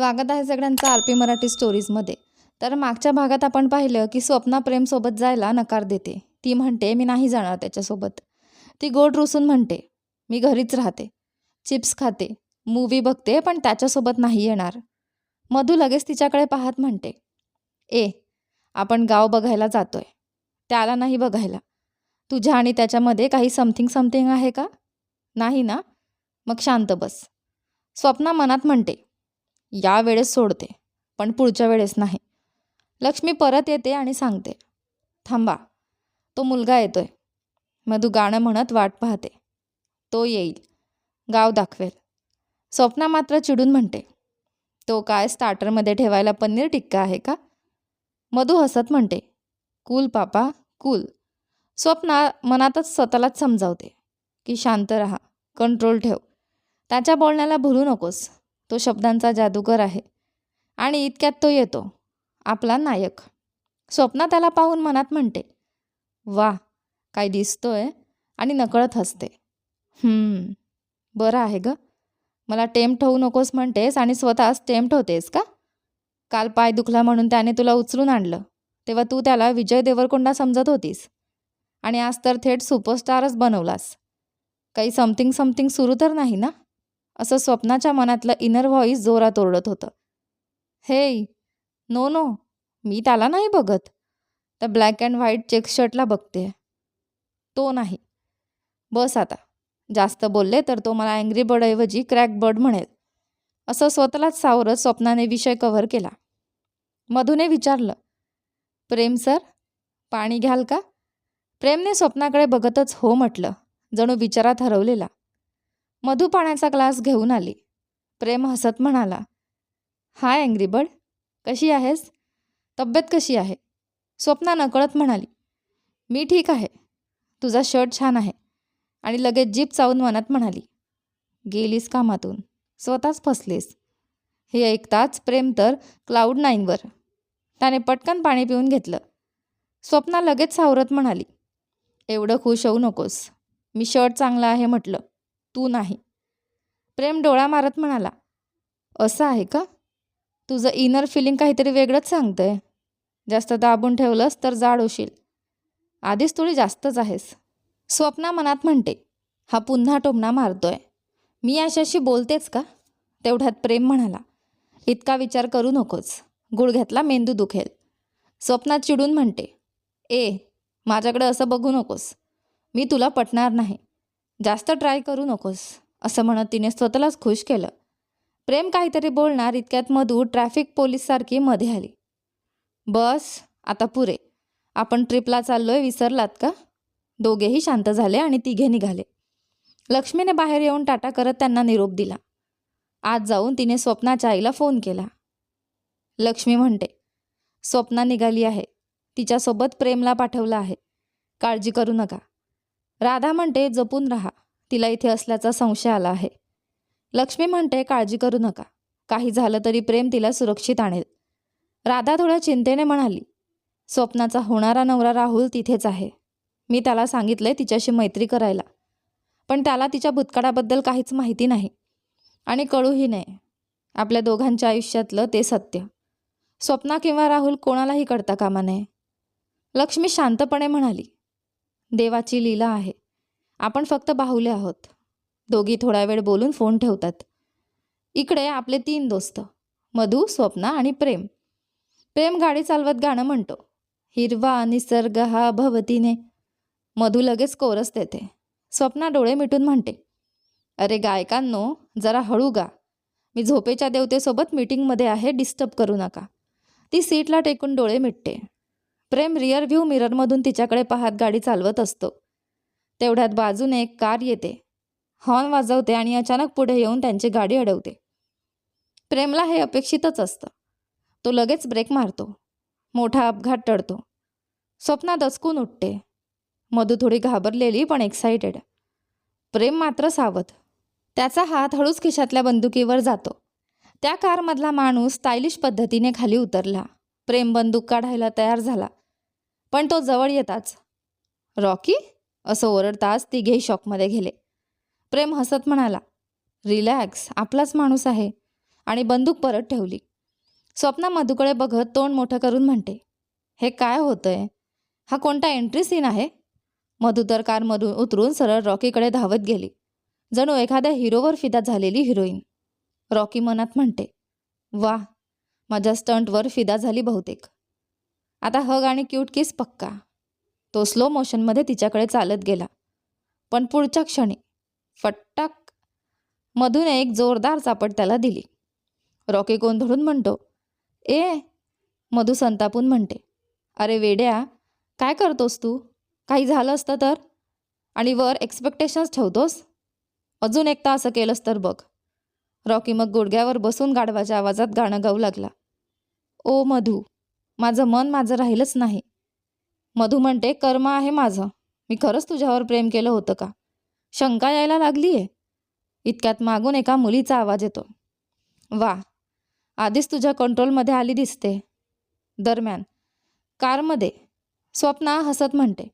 स्वागत आहे सगळ्यांचं आर पी मराठी स्टोरीजमध्ये. तर मागच्या भागात आपण पाहिलं की स्वप्ना प्रेमसोबत जायला नकार देते. ती म्हणते मी नाही जाणार त्याच्यासोबत. ती गोड रुसून म्हणते मी घरीच राहते, चिप्स खाते, मूवी बघते, पण त्याच्यासोबत नाही येणार. मधू लगेच तिच्याकडे पाहत म्हणते आपण गाव बघायला जातोय, त्याला नाही बघायला. तुझ्या आणि त्याच्यामध्ये काही समथिंग आहे का? नाही ना? मग शांत बस. स्वप्ना मनात म्हणते या वेळेस सोडते, पण पुढच्या वेळेस नाही. लक्ष्मी परत येते आणि सांगते थांबा, तो मुलगा येतोय. मधू गाणं म्हणत वाट पाहते. तो येईल, गाव दाखवेल. स्वप्ना मात्र चिडून म्हणते तो काय स्टार्टरमध्ये ठेवायला पनीर टिक्का आहे का? मधू हसत म्हणते कूल पापा कूल. स्वप्ना मनातच स्वतःलाच समजावते की शांत राहा, कंट्रोल ठेव. त्याच्या बोलण्याला भुलू नकोस. तो शब्दांचा जादूगर आहे आणि इतक्यात तो येतो, आपला नायक. स्वप्ना त्याला पाहून मनात म्हणते वा काय दिसतोय, आणि नकळत हसते. बरं आहे ग. मला टेम्प्ट होऊ नकोस म्हणतेस आणि स्वतःच टेम्प्ट होतेस का? काल पाय दुखला म्हणून त्याने तुला उचलून आणलं, तेव्हा तू त्याला विजय देवरकोंडा समजत होतीस, आणि आज तर थेट सुपरस्टारच बनवलास. काही समथिंग सुरू तर नाही ना? असं स्वप्नाच्या मनातलं इनर व्हॉइस जोरात ओरडत होतं. हे नो, मी त्याला नाही बघत. त्या ब्लॅक अँड व्हाईट चेक शर्टला बघते. तो नाही. बस आता, जास्त बोलले तर तो मला अँग्री बर्डऐवजी क्रॅक बर्ड म्हणेल. असं स्वतःलाच सावरत स्वप्नाने विषय कव्हर केला. मधूने विचारलं प्रेम सर, पाणी घ्याल का? प्रेमने स्वप्नाकडे बघतच हो म्हटलं, जणू विचारात हरवलेला. मधू पाण्याचा ग्लास घेऊन आली. प्रेम हसत म्हणाला हाय अँग्री बर्ड, कशी आहेस? तब्येत कशी आहे? स्वप्ना नकळत म्हणाली मी ठीक आहे, तुझा शर्ट छान आहे. आणि लगेच जीभ चावून मनात म्हणाली गेलीस कामातून, स्वतःच फसलेस. हे ऐकताच प्रेम तर क्लाउड 9वर. त्याने पटकन पाणी पिऊन घेतलं. स्वप्ना लगेच सावरत म्हणाली एवढं खुश होऊ नकोस. मी शर्ट चांगला आहे म्हटलं, तू नाही. प्रेम डोळा मारत म्हणाला असं आहे का? तुझं इनर फिलिंग काहीतरी वेगळंच सांगतंय. जास्त दाबून ठेवलंस तर जाड होशील. आधीच थोडी जास्तच आहेस. स्वप्ना मनात म्हणते हा पुन्हा टोमणा मारतोय, मी अशाशी बोलतेच का? तेवढ्यात प्रेम म्हणाला इतका विचार करू नकोस, गुडघ्यातला मेंदू दुखेल. स्वप्ना चिडून म्हणते माझ्याकडे असं बघू नकोस, मी तुला पटणार नाही. जास्त ट्राय करू नकोस. असं म्हणत तिने स्वतःलाच खुश केलं. प्रेम काहीतरी बोलणार इतक्यात मधू ट्रॅफिक पोलीससारखी मध्ये आली. बस आता पुरे, आपण ट्रिपला चाललोय, विसरलात का? दोघेही शांत झाले आणि तिघे निघाले. लक्ष्मीने बाहेर येऊन टाटा करत त्यांना निरोप दिला. आज जाऊन तिने स्वप्नाच्या आईला फोन केला. लक्ष्मी म्हणते स्वप्ना निघाली आहे, तिच्यासोबत प्रेमला पाठवलं आहे, काळजी करू नका. राधा म्हणते जपून राहा, तिला इथे असल्याचा संशय आला आहे. लक्ष्मी म्हणते काळजी करू नका, काही झालं तरी प्रेम तिला सुरक्षित आणेल. राधा थोड्या चिंतेने म्हणाली स्वप्नाचा होणारा नवरा राहुल तिथेच आहे. मी त्याला सांगितलंय तिच्याशी मैत्री करायला, पण त्याला तिच्या भूतकाळाबद्दल काहीच माहिती नाही आणि कळूही नये. आपल्या दोघांच्या आयुष्यातलं ते सत्य स्वप्ना किंवा राहुल कोणालाही कळता कामा नये. लक्ष्मी शांतपणे म्हणाली देवाची लीला आहे, आपण फक्त बाहुले आहोत. दोघी थोडा वेळ बोलून फोन ठेवतात. इकडे आपले 3 दोस्त मधू, स्वप्ना आणि प्रेम. प्रेम गाडी चालवत गाणं म्हणतो हिरवा निसर्ग हा भवतीने. मधू लगेच कोरस देते. स्वप्ना डोळे मिटून म्हणते अरे गायकांनो, जरा हळू गा, मी झोपेच्या देवतेसोबत मीटिंगमध्ये आहे, डिस्टर्ब करू नका. ती सीटला टेकून डोळे मिटते. प्रेम रिअर व्ह्यू मिररमधून तिच्याकडे पाहत गाडी चालवत असतो. तेवढ्यात बाजूने एक कार येते, हॉर्न वाजवते आणि अचानक पुढे येऊन त्यांची गाडी अडवते. प्रेमला हे अपेक्षितच असतं. तो लगेच ब्रेक मारतो. मोठा अपघात टळतो. स्वप्ना दचकून उठते. मधू थोडी घाबरलेली पण एक्साइटेड. प्रेम मात्र सावध. त्याचा हात हळूच खिशातल्या बंदुकीवर जातो. त्या कारमधला माणूस स्टायलिश पद्धतीने खाली उतरला. प्रेम बंदूक काढायला तयार झाला, पण तो जवळ येताच रॉकी असं ओरडताच तिघेही शॉकमध्ये गेले. प्रेम हसत म्हणाला रिलॅक्स, आपलाच माणूस आहे आणि बंदूक परत ठेवली. स्वप्ना मधूकडे बघत तोंड मोठं करून म्हणते, हे काय होतंय? हा कोणता एंट्री सीन आहे? मधू तर कारमधून उतरून सरळ रॉकीकडे धावत गेली, जणू एखाद्या हिरोवर फिदा झालेली हिरोईन. रॉकी मनात म्हणते, वा, माझ्या स्टंटवर फिदा झाली बहुतेक. आता हग आणि क्यूट किस पक्का. तो स्लो मोशनमध्ये तिच्याकडे चालत गेला. पण पुढच्या क्षणी फट्टाक, मधूने एक जोरदार चापट त्याला दिली. रॉकी गोंधळून म्हणतो, ए. मधू संतापून म्हणते, अरे वेड्या, काय करतोस तू? काही झालं असतं तर? आणि वर एक्सपेक्टेशन्स ठेवतोस? अजून एकदा असं केलंस तर बघ. रॉकी मग गुडघ्यावर बसून गाढवाच्या आवाजात गाणं गाऊ लागला. ओ मधू, माझं मन माझं राहिलंच नाही. मधू म्हणते, कर्म आहे माझं. मी खरंच तुझ्यावर प्रेम केलं होतं का? शंका यायला लागली आहे. इतक्यात मागून एका मुलीचा आवाज येतो. वा, आधीच तुझ्या कंट्रोलमध्ये आली दिसते. दरम्यान कारमध्ये स्वप्ना हसत म्हणते,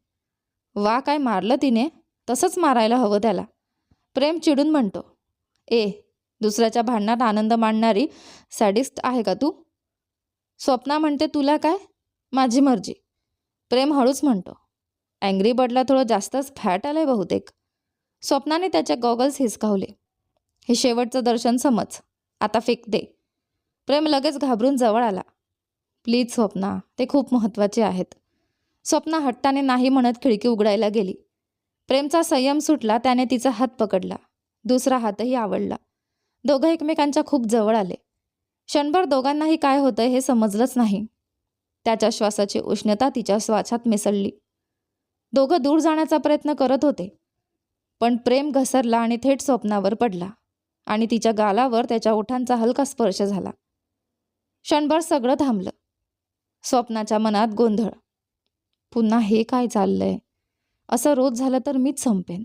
वा, काय मारलं तिने? तसंच मारायला हवं त्याला. प्रेम चिडून म्हणतो, ए, दुसऱ्याच्या भांडणात आनंद माणणारी सॅडिस्ट आहे का तू? स्वप्ना म्हणते, तुला काय? माझी मर्जी. प्रेम हळूच म्हणतो, अँग्री बर्डला थोडं जास्तच फॅट आलंय बहुतेक. स्वप्नाने त्याचे गॉगल्स हिसकावले. हे शेवटचं दर्शन समज, आता फेक दे. प्रेम लगेच घाबरून जवळ आला. प्लीज स्वप्ना, ते खूप महत्त्वाचे आहेत. स्वप्ना हट्टाने नाही म्हणत खिडकी उघडायला गेली. प्रेमचा संयम सुटला. त्याने तिचा हात पकडला. दुसरा हातही आवडला. दोघं एकमेकांच्या खूप जवळ आले. क्षणभर दोघांनाही काय होतंय हे समजलंच नाही. त्याच्या श्वासाची उष्णता तिच्या श्वासात मिसळली. दोघं दूर जाण्याचा प्रयत्न करत होते, पण प्रेम घसरला आणि थेट स्वप्नावर पडला आणि तिच्या गालावर त्याच्या ओठांचा हलका स्पर्श झाला. क्षणभर सगळं थांबलं. स्वप्नाच्या मनात गोंधळ. पुन्हा हे काय चाललंय? असं रोज झालं तर मीच संपेन.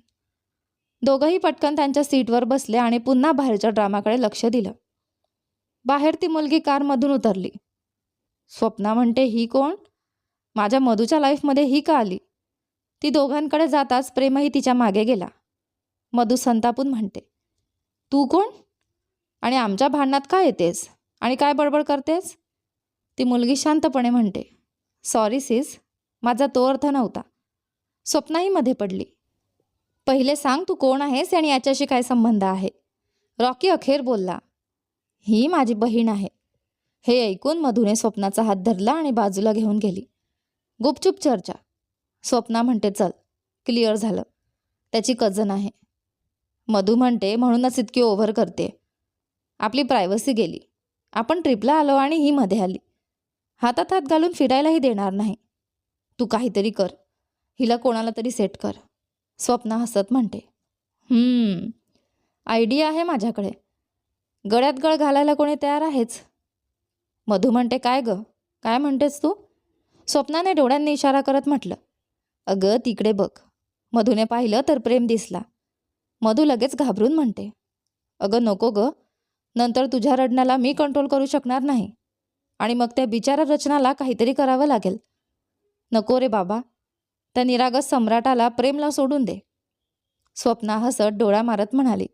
दोघंही पटकन त्यांच्या सीटवर बसले आणि पुन्हा बाहेरच्या ड्रामाकडे लक्ष दिलं. बाहेर ती मुलगी कारमधून उतरली. स्वप्ना म्हणते, ही कोण? माझ्या मधूच्या लाईफमध्ये ही का आली? ती दोघांकडे जाताच प्रेमही तिच्या मागे गेला. मधू संतापून म्हणते, तू कोण? आणि आमच्या भांडणात काय येतेस? आणि काय बडबड करतेस? ती मुलगी शांतपणे म्हणते, सॉरी सिस, माझा तो अर्थ नव्हता. स्वप्नाही मध्ये पडली. पहिले सांग, तू कोण आहेस आणि याच्याशी काय संबंध आहे? रॉकी अखेर बोलला, ही माझी बहीण आहे. हे ऐकून मधूने स्वप्नाचा हात धरला आणि बाजूला घेऊन गेली. गुपचूप चर्चा. स्वप्ना म्हणते, चल, क्लिअर झालं, त्याची कझन आहे. मधू म्हणते, म्हणूनच इतकी ओव्हर करते. आपली प्रायव्हसी गेली. आपण ट्रिपला आलो आणि ही मध्ये आली. हातात हात घालून फिरायलाही देणार नाही. तू काहीतरी कर, हिला कोणाला तरी सेट कर. स्वप्ना हसत म्हणते, आयडिया आहे माझ्याकडे. गळ्यात गळ घालायला कोणी तयार आहेच. मधू म्हणते, काय ग, काय म्हणतेस तू? स्वप्नाने डोळ्यांनी इशारा करत म्हटलं, अगं तिकडे बघ. मधूने पाहिलं तर प्रेम दिसला. मधू लगेच घाबरून म्हणते, अगं नको ग, नंतर तुझ्या रडण्याला मी कंट्रोल करू शकणार नाही आणि मग त्या बिचारा रचनाला काहीतरी करावं लागेल. नको रे बाबा, त्या निरागस सम्राटाला प्रेमला सोडून दे. स्वप्ना हसत डोळा मारत म्हणाली,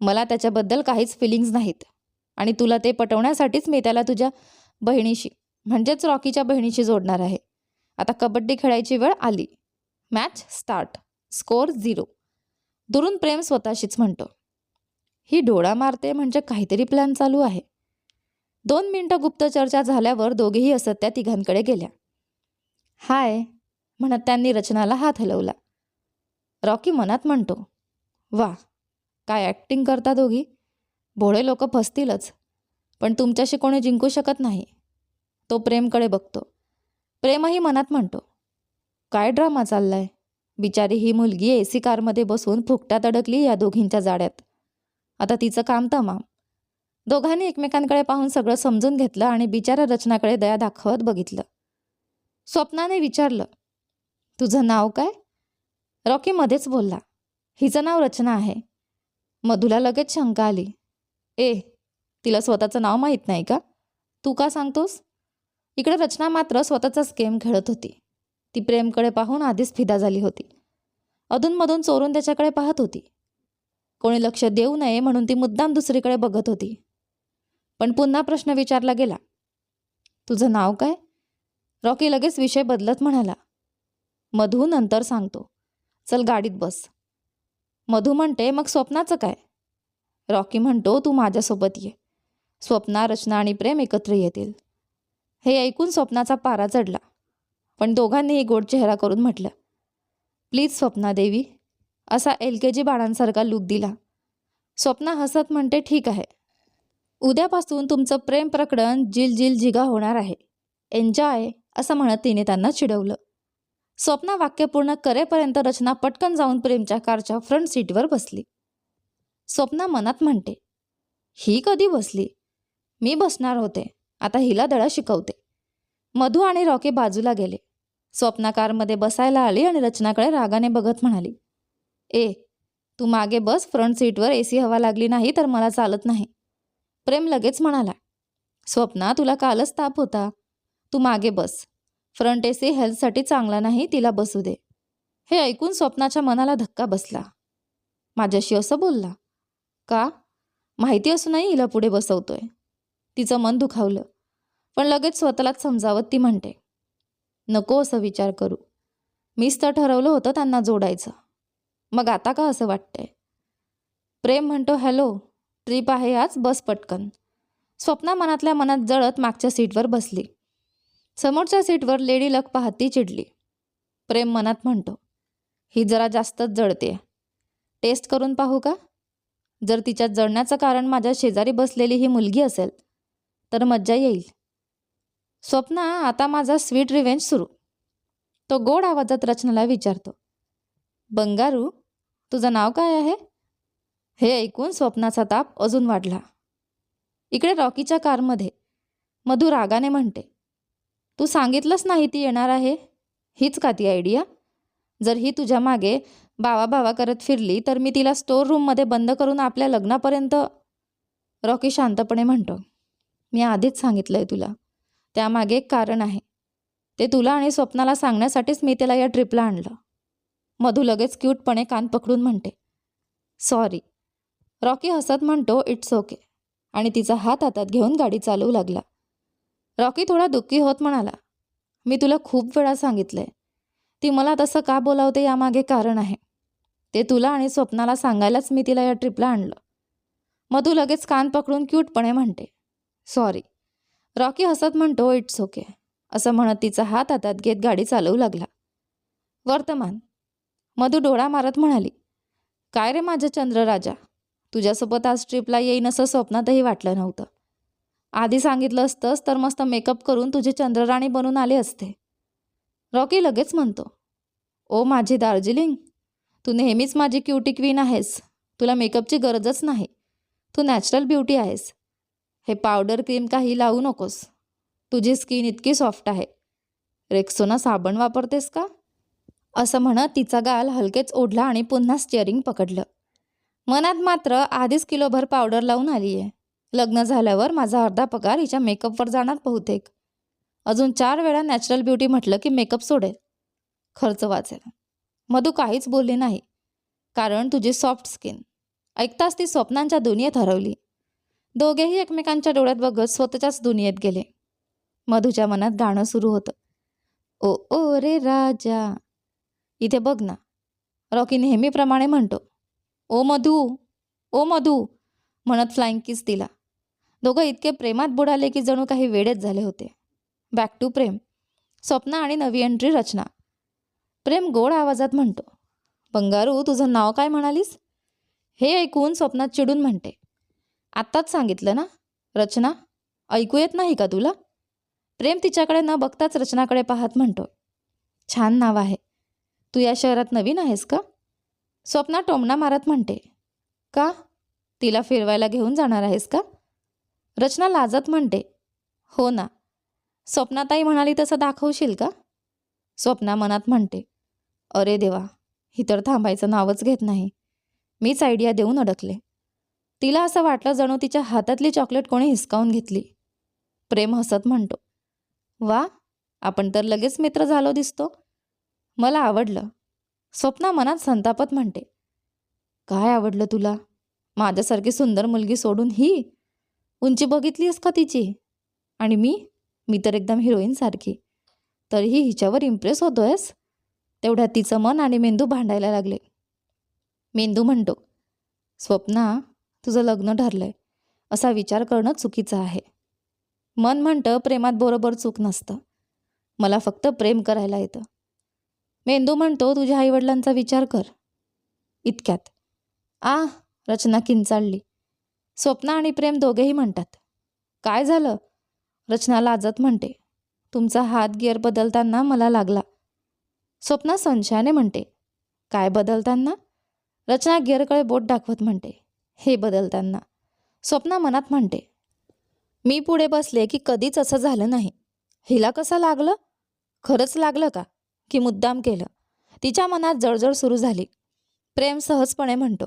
मला त्याच्याबद्दल काहीच फिलिंग्स नाहीत आणि तुला ते पटवण्यासाठीच मी त्याला तुझ्या बहिणीशी म्हणजेच रॉकीच्या बहिणीशी जोडणार आहे. आता कबड्डी खेळायची वेळ आली. Match start. स्कोअर 0. दुरून प्रेम स्वतःशीच म्हणतो, ही डोळा मारते म्हणजे काहीतरी प्लॅन चालू आहे. 2 मिनिटं गुप्त चर्चा झाल्यावर दोघेही असत त्या तिघांकडे गेल्या. हाय म्हणत त्यांनी रचनाला हात हलवला. रॉकी मनात म्हणतो, वा, काय ॲक्टिंग करता दोघी. भोळे लोक फसतीलच, पण तुमच्याशी कोणी जिंकू शकत नाही. तो प्रेमकडे बघतो. प्रेमही मनात म्हणतो, काय ड्रामा चाललाय. बिचारी ही मुलगी AC कारमध्ये बसून फुकटात अडकली या दोघींच्या जाड्यात. आता तिचं काम तमाम. दोघांनी एकमेकांकडे पाहून सगळं समजून घेतलं आणि बिचारा रचनाकडे दया दाखवत बघितलं. स्वप्नाने विचारलं, तुझं नाव काय? रॉकी मध्येच बोलला, हिचं नाव रचना आहे. मधूला लगेच शंका आली, ए, तिला स्वतःचं नाव माहीत नाही का? तू का सांगतोस? इकडे रचना मात्र स्वतःचाच गेम खेळत होती. ती प्रेमकडे पाहून आधीच फिदा झाली होती. अधूनमधून चोरून त्याच्याकडे पाहत होती. कोणी लक्ष देऊ नये म्हणून ती मुद्दाम दुसरीकडे बघत होती. पण पुन्हा प्रश्न विचारला गेला, तुझं नाव काय? रॉकी लगेच विषय बदलत म्हणाला, मधू, नंतर सांगतो, चल गाडीत बस. मधू म्हणते, मग स्वप्नाचं काय? रॉकी म्हणतो, तू माझ्यासोबत ये. स्वप्ना, रचना आणि प्रेम एकत्र येतील. हे ऐकून स्वप्नाचा पारा चढला, पण दोघांनीही गोड चेहरा करून म्हटलं, प्लीज स्वप्ना देवी. असा LKG बाळांसारखा लूक दिला. स्वप्ना हसत म्हणते, ठीक आहे. उद्यापासून तुमचं प्रेम प्रकरण जिल जिगा होणार आहे. एन्जॉय, असं म्हणत तिने त्यांना चिडवलं. स्वप्ना वाक्य पूर्ण करेपर्यंत रचना पटकन जाऊन प्रेमच्या कारच्या फ्रंट सीटवर बसली. स्वप्ना मनात म्हणते, ही कधी बसली? मी बसणार होते, आता हिला धडा शिकवते. मधू आणि रॉकी बाजूला गेले. स्वप्ना कारमध्ये बसायला आली आणि रचनाकडे रागाने बघत म्हणाली, तू मागे बस, फ्रंट सीटवर AC हवा लागली नाही तर मला चालत नाही. प्रेम लगेच म्हणाला, स्वप्ना, तुला कालच ताप होता, तू मागे बस. फ्रंट AC हेल्थसाठी चांगला नाही, तिला बसू दे. हे ऐकून स्वप्नाच्या मनाला धक्का बसला. माझ्याशी असं बोलला का? माहिती असूनही हिला पुढे बसवतोय. तिचं मन दुखावलं, पण लगेच स्वतःलाच समजावत ती म्हणते, नको असं विचार करू. मीच तर ठरवलं होतं त्यांना जोडायचं. मग आता का असं वाटतंय? प्रेम म्हणतो, हॅलो, ट्रिप आहे आज, बस पटकन. स्वप्ना मनातल्या मनात जळत मागच्या सीटवर बसली. समोरच्या सीटवर लेडी लक पाहत ती चिडली. प्रेम मनात म्हणतो, ही जरा जास्तच जळते. टेस्ट करून पाहू का? जर तिच्यात जळण्याचं कारण माझ्या शेजारी बसलेली ही मुलगी असेल तर मज्जा येईल. स्वप्ना, आता माझा स्वीट रिव्हेंज सुरू. तो गोड आवाजात रचनाला विचारतो, बंगारू, तुझं नाव काय आहे? हे ऐकून स्वप्नाचा ताप अजून वाढला. इकडे रॉकीच्या कारमध्ये मधू रागाने म्हणते, तू सांगितलंच नाही ती येणार आहे. हीच का ती आयडिया? जर ही तुझ्या मागे बावा करत फिरली तर मी तिला स्टोर रूममध्ये बंद करून आपल्या लग्नापर्यंत. रॉकी शांतपणे म्हणतो, मी आधीच सांगितलंय तुला, त्यामागे एक कारण आहे. ते तुला आणि स्वप्नाला सांगण्यासाठीच मी त्याला या ट्रिपला आणलं. मधू लगेच क्यूटपणे कान पकडून म्हणते, सॉरी. रॉकी हसत म्हणतो, इट्स ओके, आणि तिचा हात हातात घेऊन गाडी चालवू लागला. रॉकी थोडा दुःखी होत म्हणाला, मी तुला खूप वेळा सांगितलंय, ती मला तसं का बोलावते यामागे कारण आहे. ते तुला आणि स्वप्नाला सांगायलाच मी तिला या ट्रिपला आणलं. मधू लगेच कान पकडून क्यूटपणे म्हणते, सॉरी. रॉकी हसत म्हणतो, इट्स ओके, असं म्हणत तिचा हात हातात घेत गाडी चालवू लागला. वर्तमान. मधू डोळा मारत म्हणाली, काय रे माझं चंद्रराजा, तुझ्यासोबत आज ट्रिपला येईन असं स्वप्नातही वाटलं नव्हतं. आधी सांगितलं असतंस तर मस्त मेकअप करून तुझी चंद्रराणी बनून आले असते. रॉकी लगेच म्हणतो, ओ माझी दार्जिलिंग, तू नेहमीच माझी क्युटी क्वीन आहेस. तुला मेकअपची गरजच नाही. तू नॅचरल ब्युटी आहेस. हे पावडर क्रीम काही लावू नकोस. तुझी स्किन इतकी सॉफ्ट आहे. रेक्सोना साबण वापरतेस का? असं म्हणत तिचा गाल हलकेच ओढला आणि पुन्हा स्टिअरिंग पकडलं. मनात मात्र आधीच किलोभर पावडर लावून आली आहे. लग्न झाल्यावर माझा अर्धा पगार हिच्या मेकअपवर जाणार बहुतेक. अजून 4 वेळा नॅचरल ब्युटी म्हटलं की मेकअप सोडेल. खर्च वाचेल. मधू काहीच बोलली नाही, कारण तुझी सॉफ्ट स्किन. ऐकताच ती स्वप्नांच्या दुनियेत हरवली. दोघेही एकमेकांच्या डोळ्यात बघत स्वतःच्याच दुनियेत गेले. मधूच्या मनात गाणं सुरू होतं, ओ ओ रे राजा. इथे बघ ना, रॉकी नेहमीप्रमाणे म्हणतो, ओ मधू, ओ मधू, म्हणत फ्लाइंग किस दिला. दोघं इतके प्रेमात बुडाले की जणू काही वेडेच झाले होते. बॅक टू प्रेम. स्वप्ना आणि नवी एंट्री रचना. प्रेम गोड आवाजात म्हणतो, बंगारू, तुझं नाव काय म्हणालीस? हे ऐकून स्वप्नात चिडून म्हणते, आत्ताच सांगितलं ना. रचना, ऐकू येत नाही का तुला? प्रेम तिच्याकडे न बघताच रचनाकडे पाहत म्हणतो, छान नाव आहे. तू या शहरात नवीन आहेस का? स्वप्ना टोमणा मारत म्हणते, का? तिला फिरवायला घेऊन जाणार आहेस का? रचना लाजत म्हणते, हो ना. स्वप्नाताई म्हणाली तसं दाखवशील का? स्वप्ना मनात म्हणते, अरे देवा, ही तर थांबायचं नावच घेत नाही. मीच आयडिया देऊन अडकले. तिला असं वाटलं जणू तिच्या हातातली चॉकलेट कोणी हिसकावून घेतली. प्रेम हसत म्हणतो, वा, आपण तर लगेच मित्र झालो दिसतो. मला आवडलं. स्वप्ना मनात संतापत म्हणते, काय आवडलं तुला? माझ्यासारखी सुंदर मुलगी सोडून ही? उंची बघितलीस का तिची? आणि मी तर एकदम हिरोईनसारखी. तरीही हिच्यावर इम्प्रेस होतोयस? तेवढ्यात तिचं मन आणि मेंदू भांडायला लागले. मेंदू म्हणतो, स्वप्ना, तुझं लग्न ठरलंय असा विचार करणं चुकीचं आहे. मन म्हणतं, प्रेमात बरोबर चूक नसतं, मला फक्त प्रेम करायला येतं. मेंदू म्हणतो, तुझ्या आईवडिलांचा विचार कर. इतक्यात रचना किंचाळली. स्वप्ना आणि प्रेम दोघेही म्हणतात, काय झालं? रचना लाजत म्हणते, तुमचा हात गिअर बदलताना मला लागला. स्वप्ना संशयाने म्हणते, काय बदलताना? रचना गिअरकडे बोट दाखवत म्हणते, हे बदलताना. स्वप्ना मनात म्हणते, मी पुढे बसले की कधीच असं झालं नाही. हिला कसं लागलं? खरंच लागलं का की मुद्दाम केलं? तिच्या मनात जळजळ सुरू झाली. प्रेम सहजपणे म्हणतो,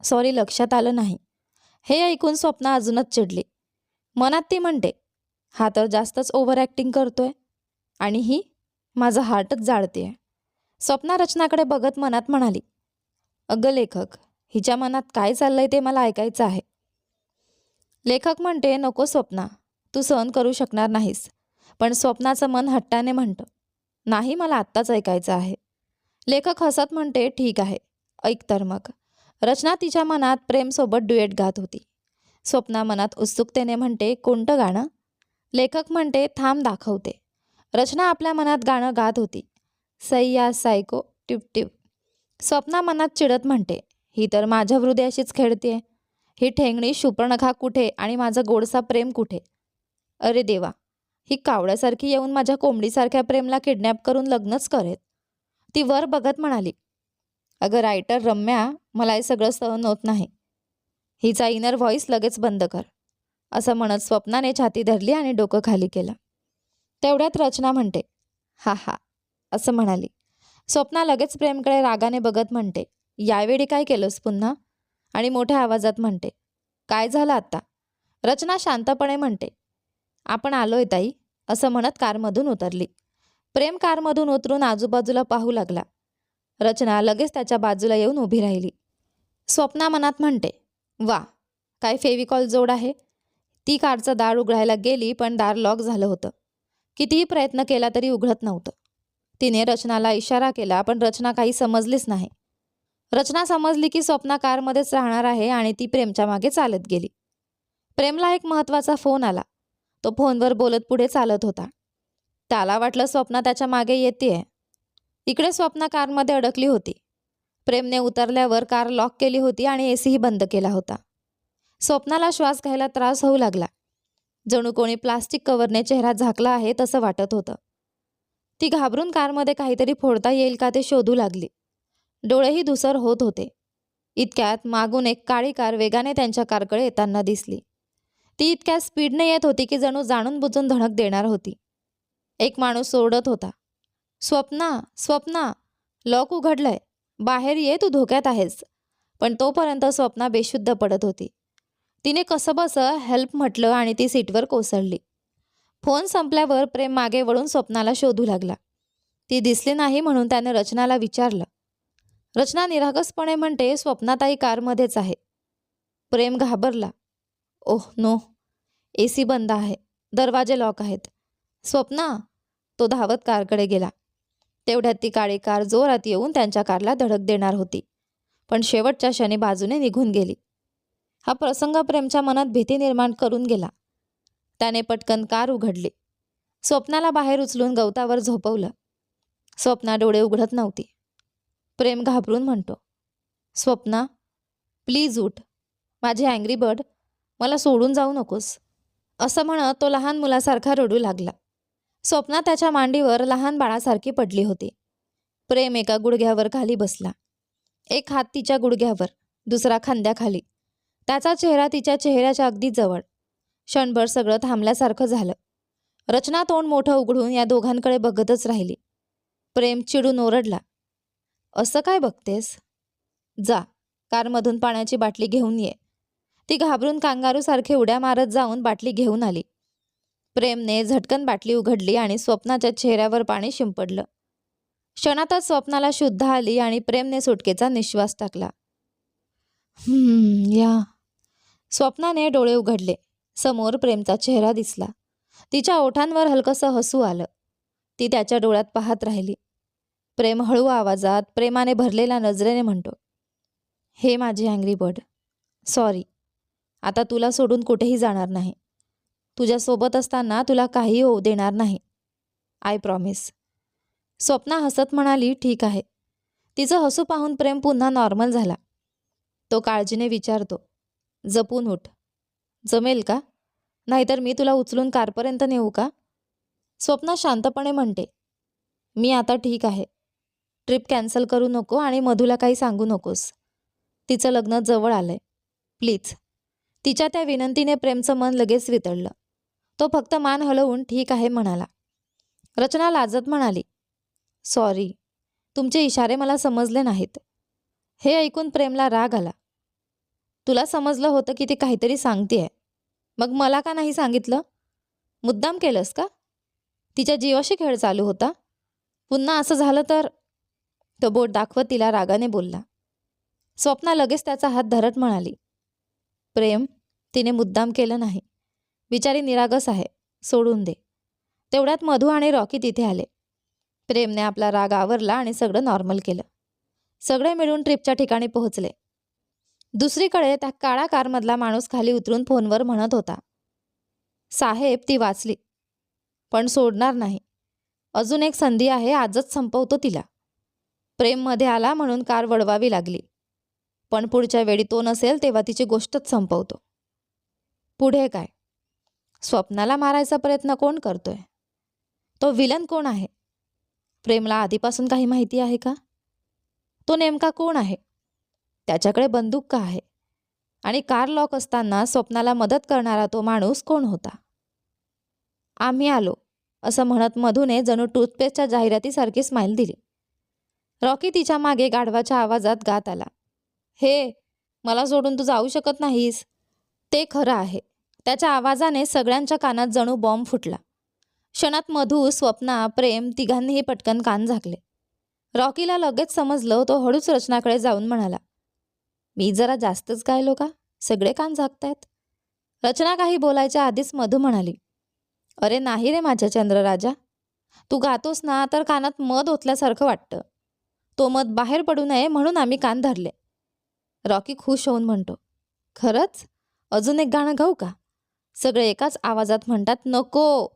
सॉरी, लक्षात आलं नाही. हे ऐकून स्वप्ना अजूनच चिडली. मनात ती म्हणते, हा तर जास्तच ओव्हर ॲक्टिंग करतोय आणि ही माझं हार्टच जाळतेय. स्वप्ना रचनाकडे बघत मनात म्हणाली, अगं लेखक, हिच्या मनात काय चाललंय ते मला ऐकायचं आहे. लेखक म्हणते, नको स्वप्ना, तू सहन करू शकणार नाहीस. पण स्वप्नाचं मन हट्टाने म्हणतं, नाही, मला आत्ताच ऐकायचं आहे. लेखक हसत म्हणते, ठीक आहे, ऐक तर मग. रचना तिच्या मनात प्रेमसोबत ड्युएट गात होती. स्वप्ना मनात उत्सुकतेने म्हणते, कोणतं गाणं? लेखक म्हणते, थांब दाखवते. रचना आपल्या मनात गाणं गात होती, सैया सायको टिप टिप. स्वप्ना मनात चिडत म्हणते, ही तर माझ्या हृदयाशीच खेळतेय. ही ठेंगणी शूर्पणखा कुठे आणि माझं गोडसा प्रेम कुठे? अरे देवा, ही कावड्यासारखी येऊन माझ्या कोंबडीसारख्या प्रेमला किडनॅप करून लग्नच करेल. ती वर बघत म्हणाली, अगं रायटर रम्या, मला हे सगळं सहन होत नाही. हिचा इनर व्हॉइस लगेच बंद कर. असं म्हणत स्वप्नाने छाती धरली आणि डोकं खाली केलं. तेवढ्यात रचना म्हणते, हा हा, असं म्हणाली. स्वप्ना लगेच प्रेमकडे रागाने बघत म्हणते, यावेळी काय केलंस पुन्हा? आणि मोठ्या आवाजात म्हणते, काय झालं आत्ता? रचना शांतपणे म्हणते, आपण आलोय ताई, असं म्हणत कारमधून उतरली. प्रेम कारमधून उतरून आजूबाजूला पाहू लागला. रचना लगेच त्याच्या बाजूला येऊन उभी राहिली. स्वप्ना मनात म्हणते, वा, काय फेविकॉल जोड आहे. ती कारचं दार उघडायला गेली, पण दार लॉक झालं होतं. कितीही प्रयत्न केला तरी उघडत नव्हतं. तिने रचनाला इशारा केला, पण रचना काही समजलीच नाही. रचना समजली की स्वप्ना कारमध्येच राहणार आहे आणि ती प्रेमच्या मागे चालत गेली. प्रेमला एक महत्त्वाचा फोन आला. तो फोनवर बोलत पुढे चालत होता. त्याला वाटलं स्वप्ना त्याच्या मागे येतेय. इकडे स्वप्ना कारमध्ये अडकली होती. प्रेमने उतरल्यावर कार लॉक केली होती आणि एसीही बंद केला होता. स्वप्नाला श्वास घ्यायला त्रास होऊ लागला. जणू कोणी प्लास्टिक कव्हरने चेहरा झाकला आहे तसं वाटत होतं. ती घाबरून कारमध्ये काहीतरी फोडता येईल का ते शोधू लागली. डोळेही धुसर होत होते. इतक्यात मागून एक काळी कार वेगाने त्यांच्या कारकडे येताना दिसली. ती इतक्या स्पीडने येत होती की जणू जाणून बुजून धडक देणार होती. एक माणूस ओरडत होता, स्वप्ना, स्वप्ना, लॉक उघडलंय, बाहेर ये, तू धोक्यात आहेस. पण तोपर्यंत स्वप्ना बेशुद्ध पडत होती. तिने कसंबसं हेल्प म्हटलं आणि ती सीटवर कोसळली. फोन संपल्यावर प्रेम मागे वळून स्वप्नाला शोधू लागला. ती दिसली नाही म्हणून त्याने रचनाला विचारलं. रचना निरागसपणे म्हणते, स्वप्नाताई कारमध्येच आहे. प्रेम घाबरला. ओह नो, एसी बंद आहे, दरवाजे लॉक आहेत. स्वप्ना, तो धावत कारकडे गेला. तेवढ्यात ती काळी कार जोरात येऊन त्यांच्या कारला धडक देणार होती, पण शेवटच्या क्षणी बाजूने निघून गेली. हा प्रसंग प्रेमच्या मनात भीती निर्माण करून गेला. त्याने पटकन कार उघडली. स्वप्नाला बाहेर उचलून गवतावर झोपवलं. स्वप्ना डोळे उघडत नव्हती. प्रेम घाबरून म्हणतो, स्वप्ना, प्लीज उठ, माझी अँग्री बर्ड, मला सोडून जाऊ नकोस. असं म्हणत तो लहान मुलासारखा रडू लागला. स्वप्ना त्याच्या मांडीवर लहान बाळासारखी पडली होती. प्रेम एका गुडघ्यावर खाली बसला. एक हात तिच्या गुडघ्यावर, दुसरा खांद्याखाली. त्याचा चेहरा तिच्या चेहऱ्याच्या अगदी जवळ. क्षणभर सगळं थांबल्यासारखं झालं. रचना तोंड मोठं उघडून या दोघांकडे बघतच राहिली. प्रेम चिडून ओरडला, असं काय बघतेस? जा, कारमधून पाण्याची बाटली घेऊन ये. ती घाबरून कांगारूसारखी उड्या मारत जाऊन बाटली घेऊन आली. प्रेमने झटकन बाटली उघडली आणि स्वप्नाच्या चेहऱ्यावर पाणी शिंपडलं. क्षणातच स्वप्नाला शुद्ध आली आणि प्रेमने सुटकेचा निश्वास टाकला. या. स्वप्नाने डोळे उघडले. समोर प्रेमचा चेहरा दिसला. तिच्या ओठांवर हलकंसं हसू आलं. ती त्याच्या डोळ्यात पाहत राहिली. प्रेम हळू आवाजात प्रेमाने भरलेल्या नजरेने म्हणतो, हे माझी अँग्री बर्ड, सॉरी. आता तुला सोडून कुठेही जाणार नाही. तुझ्यासोबत असताना तुला काहीही होऊ देणार नाही. I promise. स्वप्ना हसत म्हणाली, ठीक आहे. तिचं हसू पाहून प्रेम पुन्हा नॉर्मल झाला. तो काळजीने विचारतो, जपून उठ. जमेल का? नाहीतर मी तुला उचलून कारपर्यंत नेऊ का? स्वप्ना शांतपणे म्हणते, मी आता ठीक आहे. ट्रिप कॅन्सल करू नको आणि मधूला काही सांगू नकोस. तिचं लग्न जवळ आलंय. प्लीज. तिच्या त्या विनंतीने प्रेमचं मन लगेच वितळलं. तो फक्त मान हलवून ठीक आहे म्हणाला. रचना लाजत म्हणाली, सॉरी, तुमचे इशारे मला समजले नाहीत. हे ऐकून प्रेमला राग आला. तुला समजलं होतं की ती काहीतरी सांगतेय, मग मला का नाही सांगितलं? मुद्दाम केलंस का? तिच्या जीवाशी खेळ चालू होता. पुन्हा असं झालं तर? तो बोट दाखवत तिला रागाने बोलला. स्वप्ना लगेच त्याचा हात धरत म्हणाली, प्रेम, तिने मुद्दाम केलं नाही. बिचारी निरागस आहे, सोडून दे. तेवढ्यात मधू आणि रॉकी तिथे आले. प्रेमने आपला राग आवरला आणि सगळं नॉर्मल केलं. सगळे मिळून ट्रिपच्या ठिकाणी पोहोचले. दुसरीकडे त्या काळा कारमधला माणूस खाली उतरून फोनवर म्हणत होता, साहेब, ती वाचली, पण सोडणार नाही. अजून एक संधी आहे, आजच संपवतो तिला. प्रेममध्ये आला म्हणून कार वळवावी लागली, पण पुढच्या वेळी तो नसेल तेव्हा तिची गोष्टच संपवतो. पुढे काय? स्वप्नाला मारायचा प्रयत्न कोण करतोय? तो विलन कोण आहे? प्रेमला आधीपासून काही माहिती आहे का? तो नेमका कोण आहे? त्याच्याकडे बंदूक का आहे? आणि कार लॉक असताना स्वप्नाला मदत करणारा तो माणूस कोण होता? आम्ही आलो, असं म्हणत मधूने जणू टूथपेस्टच्या जाहिरातीसारखी स्माईल दिली. रॉकी तिच्या मागे गाढवाच्या आवाजात गात आला, हे, मला सोडून तू जाऊ शकत नाहीस. ते खरं आहे. त्याच्या आवाजाने सगळ्यांच्या कानात जणू बॉम्ब फुटला. क्षणात मधू, स्वप्ना, प्रेम तिघांनीही पटकन कान झाकले. रॉकीला लगेच समजलं. तो हळूच रचनाकडे जाऊन म्हणाला, मी जरा जास्तच गायलो का? सगळे कान झाकतायत. रचना काही बोलायच्या आधीच मधू म्हणाली, अरे नाही रे माझ्या चंद्रराजा, तू गातोस ना तर कानात मध ओतल्यासारखं वाटतं. तो मध बाहेर पडू नये म्हणून आम्ही कान धरले. रॉकी खुश होऊन म्हणतो, खरंच? अजून एक गाणं गाऊ का? सगळे एकाच आवाजात म्हणतात, नको.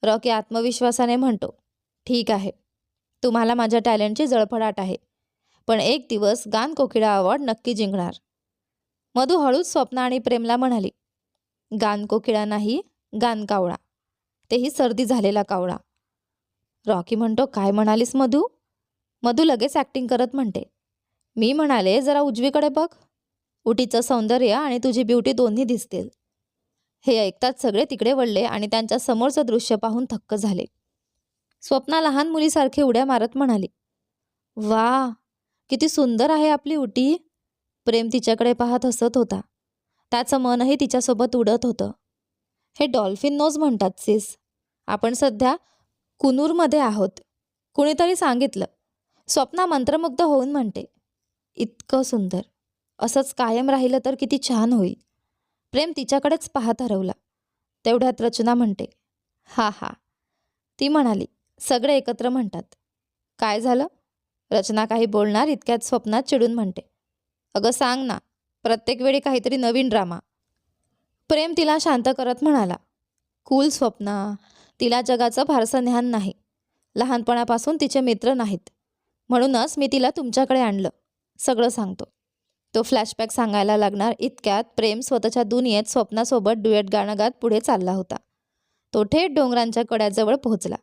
रॉकी आत्मविश्वासाने म्हणतो, ठीक आहे, तुम्हाला माझ्या टॅलेंटची जळफळाट आहे, पण एक दिवस गान कोकिळा अवॉर्ड नक्की जिंकणार. मधू हळूच स्वप्ना आणि प्रेमला म्हणाली, गान कोकिळा नाही, गान कावळा, तेही सर्दी झालेला कावळा. रॉकी म्हणतो, काय म्हणालीस मधू? मधू लगेच ॲक्टिंग करत म्हणते, मी म्हणाले जरा उजवीकडे बघ, उटीचं सौंदर्य आणि तुझी ब्युटी दोन्ही दिसतील. हे ऐकताच सगळे तिकडे वळले आणि त्यांच्या समोरचं दृश्य पाहून थक्क झाले. स्वप्ना लहान मुलीसारखी उड्या मारत म्हणाली, वा, किती सुंदर आहे आपली उटी. प्रेम तिच्याकडे पाहत हसत होता. त्याचं मनही तिच्यासोबत उडत होतं. हे डॉल्फिन नोज म्हणतात सिस. आपण सध्या कुनूरमध्ये आहोत, कुणीतरी सांगितलं. स्वप्ना मंत्रमुग्ध होऊन म्हणते, इतकं सुंदर. असंच कायम राहिलं तर किती छान होईल. प्रेम तिच्याकडेच पाहत हरवला. तेवढ्यात रचना म्हणते, हा हा. ती म्हणाली, सगळे एकत्र म्हणतात. काय झालं? रचना काही बोलणार इतक्यात स्वप्नात चिडून म्हणते, अगं सांग ना, प्रत्येक वेळी काहीतरी नवीन ड्रामा. प्रेम तिला शांत करत म्हणाला, कूल स्वप्ना, तिला जगाचं फारसं ज्ञान नाही. लहानपणापासून तिचे मित्र नाहीत, म्हणूनच मी तिला तुमच्याकडे आणलं. सगळं सांगतो. तो फ्लॅशबॅक सांगायला लागणार इतक्यात प्रेम स्वतःच्या दुनियेत स्वप्नासोबत डुएट गाणं गात पुढे चालला होता. तो थेट डोंगरांच्या कड्याजवळ पोहोचला.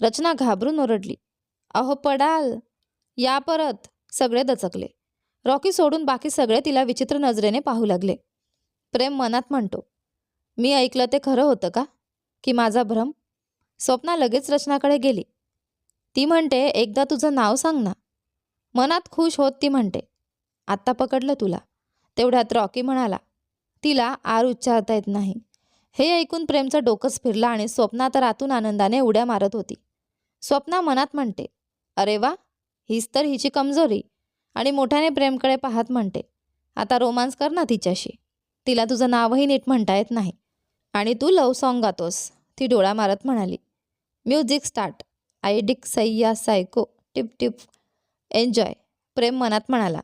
रचना घाबरून ओरडली, अहो पडाल, या परत. सगळे दचकले. रॉकी सोडून बाकी सगळे तिला विचित्र नजरेने पाहू लागले. प्रेम मनात म्हणतो, मी ऐकलं ते खरं होतं का? की माझा भ्रम? स्वप्ना लगेच रचनाकडे गेली. ती म्हणते, एकदा तुझं नाव सांग ना. मनात खुश होत ती म्हणते, आत्ता पकडलं तुला. तेवढ्यात रॉकी म्हणाला, तिला आर उच्चारता येत नाही. हे ऐकून प्रेमचं डोकंच फिरलं आणि स्वप्ना तर आतून आनंदाने उड्या मारत होती. स्वप्ना मनात म्हणते, अरे वा, हीच तर हिची कमजोरी. आणि मोठ्याने प्रेमकडे पाहत म्हणते, आता रोमांस कर ना तिच्याशी. तिला तुझं नावही नीट म्हणता येत नाही. आणि तू लव्ह सॉन्ग गातोस, ती डोळा मारत म्हणाली. Music start. आयडिक सय्या सायको टिप टिप. एन्जॉय, प्रेम मनात म्हणाला.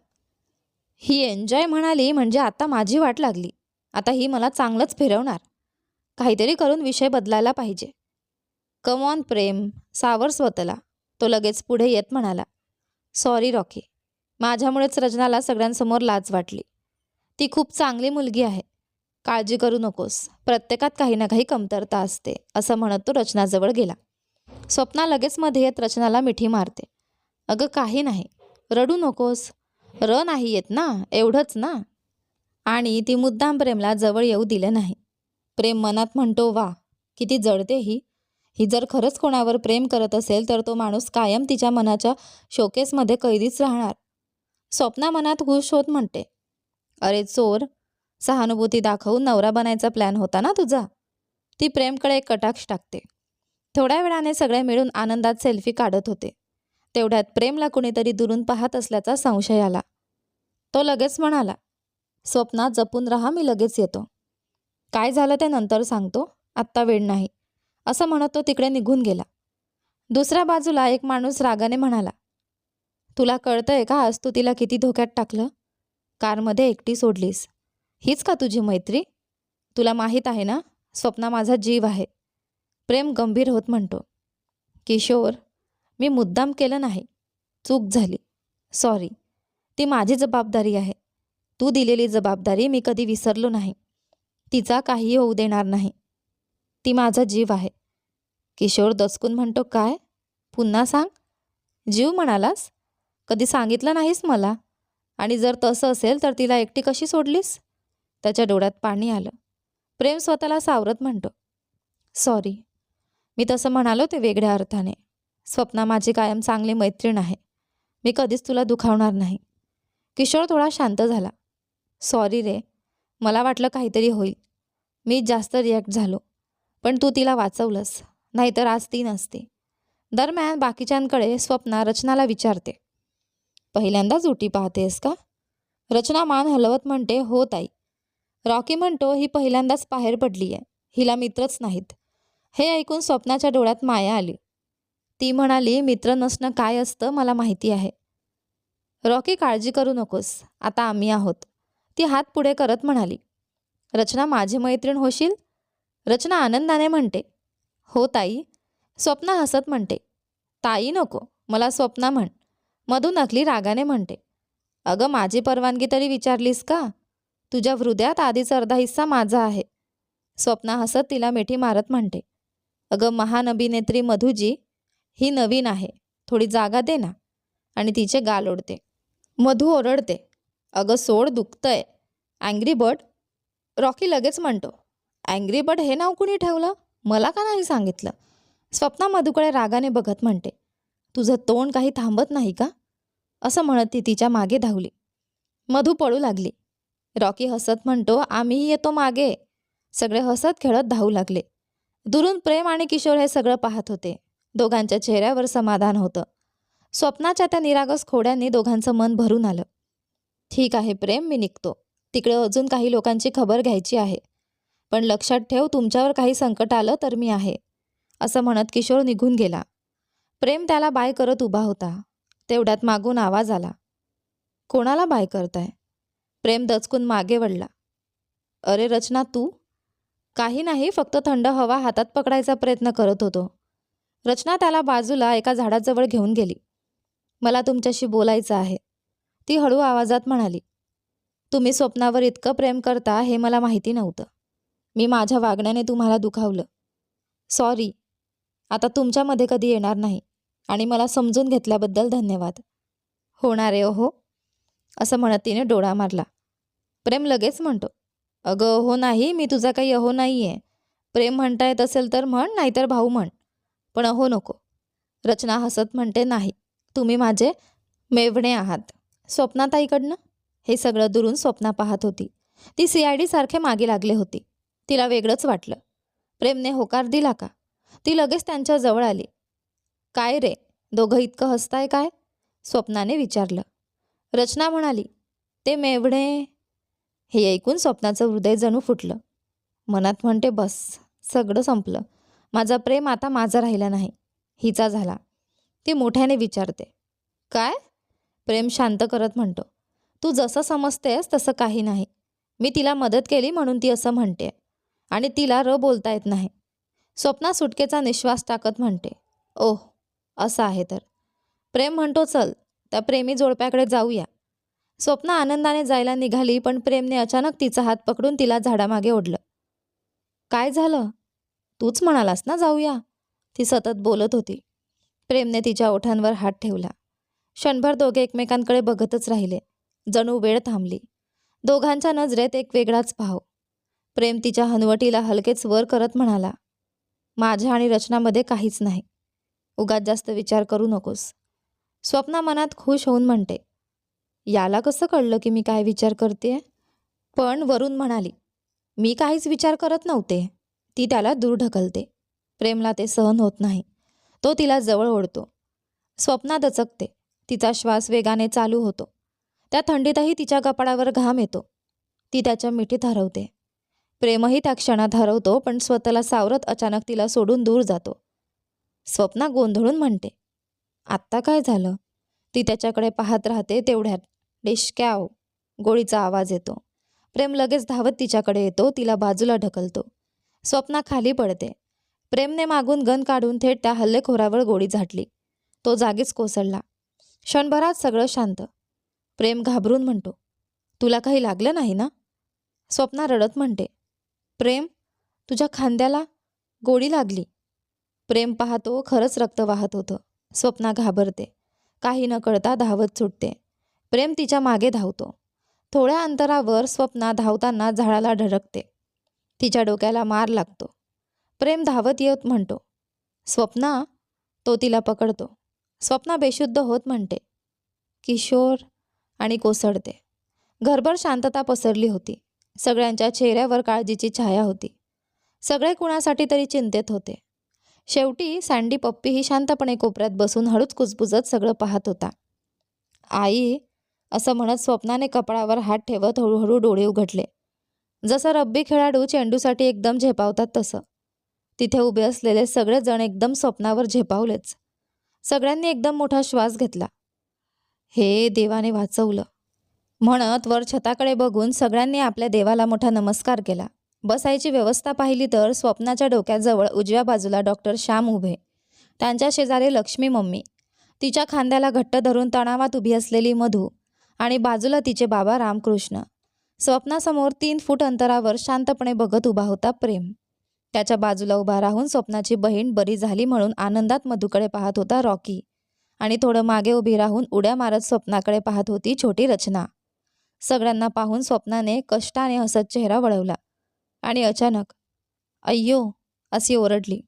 ही एन्जॉय म्हणाली म्हणजे आता माझी वाट लागली. आता ही मला चांगलंच फिरवणार. काहीतरी करून विषय बदलायला पाहिजे. कम ऑन प्रेम, सावर स्वतःला. तो लगेच पुढे येत म्हणाला. सॉरी रॉकी, माझ्यामुळेच रचनाला सगळ्यांसमोर लाज वाटली. ती खूप चांगली मुलगी आहे. काळजी करू नकोस, प्रत्येकात काही ना काही कमतरता असते, असं म्हणत तो रचनाजवळ गेला. स्वप्ना लगेच मध्ये येत रचनाला मिठी मारते. अगं काही नाही, रडू नकोस. नाही येत ना, एवढंच ना. आणि ती मुद्दाम प्रेमला जवळ येऊ दिले नाही. प्रेम मनात म्हणतो, वा किती जळते ही. ही जर खरंच कोणावर प्रेम करत असेल तर तो माणूस कायम तिच्या मनाच्या शोकेसमध्ये कैदीच राहणार. स्वप्ना मनात खुश होत म्हणते, अरे चोर, सहानुभूती दाखवून नवरा बनायचा प्लॅन होता ना तुझा. ती प्रेमकडे एक कटाक्ष टाकते. थोड्या वेळाने सगळे मिळून आनंदात सेल्फी काढत होते. तेवढ्यात प्रेमला कुणीतरी दुरून पाहत असल्याचा संशय आला. तो लगेच म्हणाला, स्वप्ना जपून राहा, मी लगेच येतो. काय झालं ते नंतर सांगतो, आत्ता वेळ नाही, असं म्हणत तो तिकडे निघून गेला. दुसऱ्या बाजूला एक माणूस रागाने म्हणाला, तुला कळतंय का आज तू तिला किती धोक्यात टाकलं. कारमध्ये एकटी सोडलीस. हीच का तुझी मैत्री. तुला माहीत आहे ना, स्वप्ना माझा जीव आहे. प्रेम गंभीर होत म्हणतो, किशोर, मी मुद्दाम केलं नाही, चूक झाली, सॉरी. ती माझी जबाबदारी आहे. तू दिलेली जबाबदारी मी कधी विसरलो नाही. तिचा काही होऊ देणार नाही. ती माझा जीव आहे. किशोर दचकून म्हणतो, काय, पुन्हा सांग. जीव म्हणालास, कधी सांगितलं नाहीस मला. आणि जर तसं असेल तर तिला एकटी कशी सोडलीस. त्याच्या डोळ्यात पाणी आलं. प्रेम स्वतःला सावरत म्हणतो, सॉरी, मी तसं म्हणालो ते वेगळ्या अर्थाने. स्वप्ना माझी कायम चांगली मैत्रीण आहे. मी कधीच तुला दुखावणार नाही. किशोर थोडा शांत झाला. सॉरी रे, मला वाटलं काहीतरी होईल. मी जास्त रिॲक्ट झालो. पण तू तिला वाचवलंस, नाहीतर आज ती नसते. दरम्यान बाकीच्यांकडे स्वप्ना रचनाला विचारते, पहिल्यांदाच उटी पाहतेस का. रचना मान हलवत म्हणते, हो ताई. रॉकी म्हणतो, ही पहिल्यांदाच बाहेर पडली आहे, हिला मित्रच नाहीत. हे ऐकून स्वप्नाच्या डोळ्यात माया आली. ती म्हणाली, मित्र नसणं काय असतं मला माहिती आहे. रॉकी, काळजी करू नकोस, आता आम्ही आहोत. ती हात पुढे करत म्हणाली. रचना, माझी मैत्रीण होशील. रचना आनंदाने म्हणते, हो ताई. स्वप्ना हसत म्हणते, ताई नको, मला स्वप्ना म्हण. मधू नकली रागाने म्हणते, अगं माझी परवानगी तरी विचारलीस का. तुझ्या हृदयात आधीच अर्धा हिस्सा माझा आहे. स्वप्ना हसत तिला मिठी मारत म्हणते, अगं महान अभिनेत्री मधूजी, ही नवीन आहे, थोडी जागा दे ना. आणि तिचे गाल ओढते. मधू ओरडते, अगं सोड, दुखतंय. Angry bird. रॉकी लगेच म्हणतो, अँग्री बर्ड हे नाव कुणी ठेवलं, मला का नाही सांगितलं. स्वप्ना मधूकडे रागाने बघत म्हणते, तुझं तोंड काही थांबत नाही का. असं म्हणत ती तिच्या मागे धावली. मधू पळू लागली. रॉकी हसत म्हणतो, आम्हीही येतो मागे. सगळे हसत खेळत धावू लागले. दुरून प्रेम आणि किशोर हे सगळं पाहत होते. दोघांच्या चेहऱ्यावर समाधान होतं. स्वप्नाच्या त्या निरागस खोड्यांनी दोघांचं मन भरून आलं. ठीक आहे प्रेम, मी निघतो. तिकडे अजून काही लोकांची खबर घ्यायची आहे. पण लक्षात ठेव, तुमच्यावर काही संकट आलं तर मी आहे. असं म्हणत किशोर निघून गेला. प्रेम त्याला बाय करत उभा होता. तेवढ्यात मागून आवाज आला, कोणाला बाय करताय. प्रेम दचकून मागे वळला. अरे रचना, तू. काही नाही, फक्त थंड हवा हातात पकडायचा प्रयत्न करत होतो. रचना त्याला बाजूला एका झाडाजवळ घेऊन गेली. मला तुमच्याशी बोलायचं आहे, ती हळू आवाजात म्हणाली. तुम्ही स्वप्नावर इतकं प्रेम करता हे मला माहिती नव्हतं. मी माझ्या वागण्याने तुम्हाला दुखावलं. सॉरी. आता तुमच्यामध्ये कधी येणार नाही. आणि मला समजून घेतल्याबद्दल धन्यवाद. होणार आहे हो, असं म्हणत तिने डोळा मारला. प्रेम लगेच म्हणतो, अगं हो नाही, मी तुझा काही अहो नाही आहे. प्रेम म्हणता येत असेल तर म्हण, नाहीतर भाऊ म्हण, पण अहो नको. रचना हसत म्हणते, नाही, तुम्ही माझे मेव्हणे आहात. स्वप्नाताईकडनं. हे सगळं दुरून स्वप्ना पाहत होती. ती CID सारखे मागे लागले होती. तिला वेगळंच वाटलं. प्रेमने होकार दिला का. ती लगेच त्यांच्या जवळ आली. काय रे, दोघं इतकं हसताय काय, स्वप्नाने विचारलं. रचना म्हणाली, ते मेव्हणे. हे ऐकून स्वप्नाचं हृदय जणू फुटलं. मनात म्हणते बस, सगळं संपलं. माझं प्रेम आता माझं राहिलं नाही, हिचा झाला. ती मोठ्याने विचारते, काय? प्रेम शांत करत म्हणतो, तू जसं समजतेस तसं काही नाही. मी तिला मदत केली म्हणून ती असं म्हणते आणि तिला बोलता येत नाही. स्वप्ना सुटकेचा निश्वास टाकत म्हणते, ओह असं आहे तर. प्रेम म्हणतो चल त्या प्रेमी जोडप्याकडे जाऊया. स्वप्ना आनंदाने जायला निघाली पण प्रेमने अचानक तिचा हात पकडून तिला झाडामागे ओढलं. काय झालं? तूच म्हणालास ना जाऊया, ती सतत बोलत होती. प्रेमने तिच्या ओठांवर हात ठेवला. क्षणभर दोघे एकमेकांकडे बघतच राहिले. जणू वेळ थांबली. दोघांच्या नजरेत एक वेगळाच भाव. प्रेम तिच्या हनुवटीला हलकेच वर करत म्हणाला, माझ्या आणि रचनामध्ये काहीच नाही. उगाच जास्त विचार करू नकोस. स्वप्ना मनात खुश होऊन म्हणते, याला कसं कळलं की मी काय विचार करते? पण वरून म्हणाली, मी काहीच विचार करत नव्हते. ती त्याला दूर ढकलते. प्रेमला ते सहन होत नाही. तो तिला जवळ ओढतो. स्वप्ना दचकते. तिचा श्वास वेगाने चालू होतो. त्या थंडीतही तिच्या कपाळावर घाम येतो. ती त्याच्या मिठीत हरवते. प्रेमही त्या क्षणात हरवतो पण स्वतःला सावरत अचानक तिला सोडून दूर जातो. स्वप्ना गोंधळून म्हणते, आत्ता काय झालं? ती त्याच्याकडे पाहत राहते. तेवढ्यात डिशक्याव गोळीचा आवाज येतो. प्रेम लगेच धावत तिच्याकडे येतो. तिला बाजूला ढकलतो. स्वप्ना खाली पडते. प्रेमने मागून गन काढून थेट त्या हल्लेखोरावर गोळी झाडली. तो जागीच कोसळला. क्षणभरात सगळं शांत. प्रेम घाबरून म्हणतो, तुला काही लागलं नाही ना? स्वप्ना रडत म्हणते, प्रेम तुझ्या खांद्याला गोळी लागली. प्रेम पाहतो, खरंच रक्त वाहत होतं. स्वप्ना घाबरते. काही न कळता धावत सुटते. प्रेम तिच्या मागे धावतो. थोड्या अंतरावर स्वप्ना धावताना झाडाला धडकते. तिच्या डोक्याला मार लागतो. प्रेम धावत येत म्हणतो, स्वप्ना. तो तिला पकडतो. स्वप्ना बेशुद्ध होत म्हणते, किशोर, आणि कोसळते. घरभर शांतता पसरली होती. सगळ्यांच्या चेहऱ्यावर काळजीची छाया होती. सगळे कुणासाठी तरी चिंतेत होते. शेवटी सँडी पप्पी ही शांतपणे कोपऱ्यात बसून हळूच कुजबुजत सगळं पाहत होता. आई, असं म्हणत स्वप्नाने कपाळावर हात ठेवत हळूहळू डोळे उघडले. जसं रब्बी खेळाडू चेंडूसाठी एकदम झेपावतात तसं. तिथे उभे असलेले सगळेजण एकदम स्वप्नावर झेपावलेच. सगळ्यांनी एकदम मोठा श्वास घेतला. हे देवाने वाचवलं म्हणत वर छताकडे बघून सगळ्यांनी आपल्या देवाला मोठा नमस्कार केला. बसायची व्यवस्था पाहिली तर स्वप्नाच्या डोक्याजवळ उजव्या बाजूला डॉक्टर श्याम उभे. त्यांच्या शेजारी लक्ष्मी मम्मी, तिच्या खांद्याला घट्ट धरून तणावात उभी असलेली मधू आणि बाजूला तिचे बाबा रामकृष्ण. स्वप्नासमोर 3 फूट अंतरावर शांतपणे बघत उभा होता प्रेम. त्याच्या बाजूला उभा राहून स्वप्नाची बहीण बरी झाली म्हणून आनंदात मधूकडे पाहत होता रॉकी. आणि थोडं मागे उभी राहून उड्या मारत स्वप्नाकडे पाहत होती छोटी रचना. सगळ्यांना पाहून स्वप्नाने कष्टाने हसत चेहरा वळवला आणि अचानक अय्यो अशी ओरडली.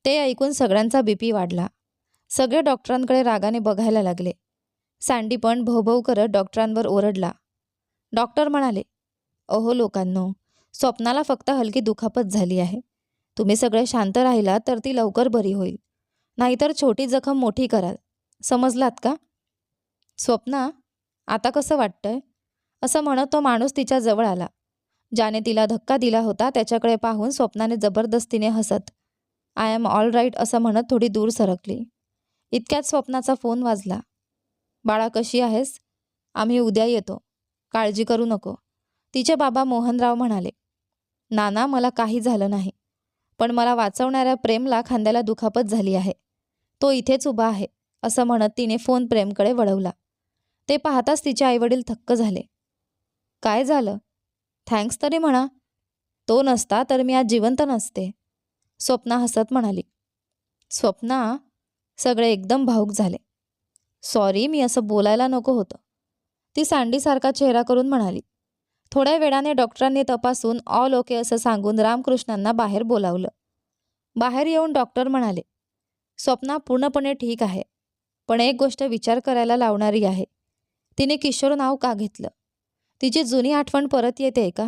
ते ऐकून सगळ्यांचा बीपी वाढला. सगळे डॉक्टरांकडे रागाने बघायला लागले. सँडी पण भवभव करत डॉक्टरांवर ओरडला. डॉक्टर म्हणाले, अहो लोकांनो, स्वप्नाला फक्त हलकी दुखापत झाली आहे. तुम्ही सगळे शांत राहिलात तर ती लवकर बरी होईल, नाहीतर छोटी जखम मोठी कराल. समजलात का? स्वप्ना, आता कसं वाटतंय? असं म्हणत तो माणूस तिच्या जवळ आला. ज्याने तिला धक्का दिला होता त्याच्याकडे पाहून स्वप्नाने जबरदस्तीने हसत आय एम ऑल राईट असं म्हणत थोडी दूर सरकली. इतक्यात स्वप्नाचा फोन वाजला. बाळा कशी आहेस? आम्ही उद्या येतो, काळजी करू नको, तिचे बाबा मोहनराव म्हणाले. नाना, मला काही झालं नाही, पण मला वाचवणाऱ्या प्रेमला खांद्याला दुखापत झाली आहे. तो इथेच उभा आहे असं म्हणत तिने फोन प्रेमकडे वळवला. ते पाहताच तिचे आईवडील थक्क झाले. काय झालं? थँक्स तरी म्हणा. तो नसता तर मी आज जिवंत नसते, स्वप्ना हसत म्हणाली. स्वप्ना, सगळे एकदम भावूक झाले. सॉरी, मी असं बोलायला नको होतं, ती सँडीसारखा चेहरा करून म्हणाली. थोड्या वेळाने डॉक्टरांनी तपासून ऑल ओके असं सांगून रामकृष्णांना बाहेर बोलावलं. बाहेर येऊन डॉक्टर म्हणाले, स्वप्ना पूर्णपणे ठीक आहे, पण एक गोष्ट विचार करायला लावणारी आहे. तिने किशोर नाव का घेतलं? तिची जुनी आठवण परत येते का,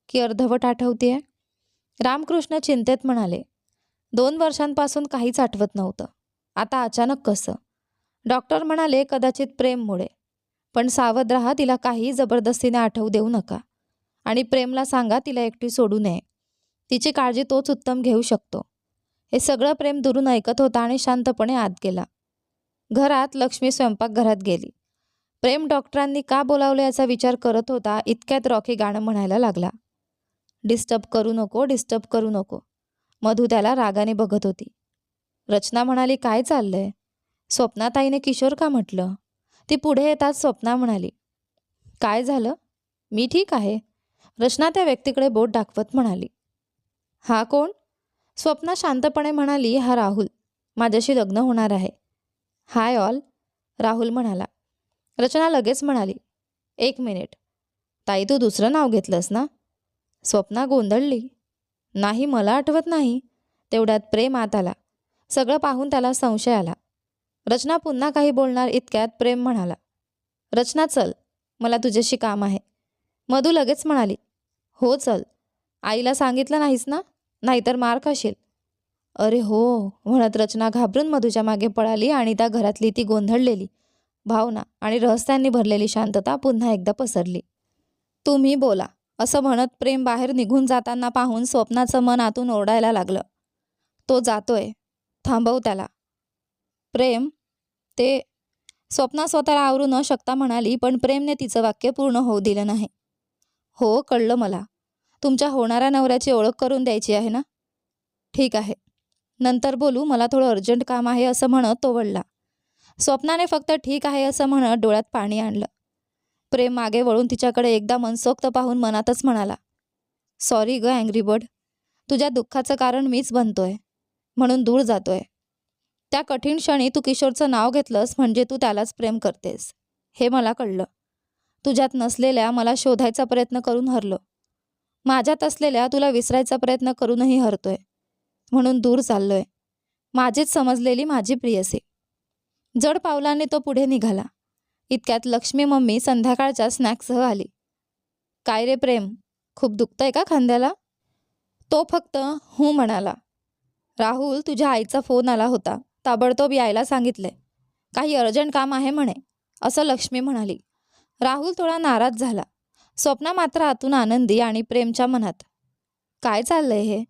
की अर्धवट आठवतेय? रामकृष्ण चिंतेत म्हणाले. 2 वर्षांपासून काहीच आठवत नव्हतं, आता अचानक कसं? डॉक्टर म्हणाले, कदाचित प्रेममुळे. पण सावध राहा, तिला काही जबरदस्तीने आठवू देऊ नका आणि प्रेमला सांगा तिला एकटी सोडू नये. तिची काळजी तोच उत्तम घेऊ शकतो. हे सगळं प्रेम दुरून ऐकत होता आणि शांतपणे आत गेला. घरात लक्ष्मी स्वयंपाकघरात गेली. प्रेम डॉक्टरांनी का बोलावलं याचा विचार करत होता. इतक्यात रॉकी गाणं म्हणायला लागला. डिस्टर्ब करू नको, डिस्टर्ब करू नको. मधू त्याला रागाने बघत होती. रचना म्हणाली, काय चाललंय? स्वप्नाताईने किशोर का म्हटलं? ती पुढे येताच स्वप्ना म्हणाली, काय झालं? मी ठीक आहे. रचना त्या व्यक्तीकडे बोट दाखवत म्हणाली. हा कोण? स्वप्ना शांतपणे म्हणाली, हा राहुल. माझ्याशी लग्न होणार आहे. हाय ऑल, राहुल म्हणाला. रचना लगेच म्हणाली, एक मिनिट, ताई तू दुसरं नाव घेतलंस ना? स्वप्ना गोंधळली. नाही, मला आठवत नाही. तेवढ्यात प्रेम आत आला. सगळं पाहून त्याला संशय आला. रचना पुन्हा काही बोलणार इतक्यात प्रेम म्हणाला, रचना चल, मला तुझ्याशी काम आहे. मधू लगेच म्हणाली, हो चल. आईला सांगितलं नाहीस ना? नाहीतर मार खाशील. अरे हो, म्हणत रचना घाबरून मधूच्या मागे पळाली आणि त्या घरातली ती गोंधळलेली भावना आणि रहस्यांनी भरलेली शांतता पुन्हा एकदा पसरली. तुम्ही बोला, असं म्हणत प्रेम बाहेर निघून जाताना पाहून स्वप्नाचं मन आतून ओरडायला लागलं. तो जातोय, थांबव त्याला. प्रेम, ते स्वप्ना स्वतःला आवरू न शकता म्हणाली, पण प्रेमने तिचं वाक्य पूर्ण होऊ दिलं नाही. हो, कळलं मला. तुमच्या होणाऱ्या नवऱ्याची ओळख करून द्यायची आहे ना? ठीक आहे, नंतर बोलू, मला थोडं अर्जंट काम आहे, असं म्हणत तो वळला. स्वप्नाने फक्त ठीक आहे असं म्हणत डोळ्यात पाणी आणलं. प्रेम मागे वळून तिच्याकडे एकदा मनसोक्त पाहून मनातच म्हणाला, सॉरी ग अँग्री बर्ड, तुझ्या दुःखाचं कारण मीच बनतोय, म्हणून दूर जातोय. त्या कठीण क्षणी तू किशोरचं नाव घेतलंस म्हणजे तू त्यालाच प्रेम करतेस, हे मला कळलं. तुझ्यात नसलेल्या मला शोधायचा प्रयत्न करून हरलो. माझ्यात असलेल्या तुला विसरायचा प्रयत्न करूनही हरतोय, म्हणून दूर चाललोय. माझीच समजलेली माझी प्रियसी. जड पावलांनी तो पुढे निघाला. इतक्यात लक्ष्मी मम्मी संध्याकाळच्या स्नॅक्ससह आली. काय रे प्रेम, खूप दुखतंय का खांद्याला? तो फक्त हूं म्हणाला. राहुल, तुझ्या आईचा फोन आला होता, ताबडतोब यायला सांगितलंय. काही अर्जंट काम आहे म्हणे, असं लक्ष्मी म्हणाली. राहुल थोडा नाराज झाला. स्वप्ना मात्र आतून आनंदी आणि प्रेमच्या मनात, काय चाललंय हे?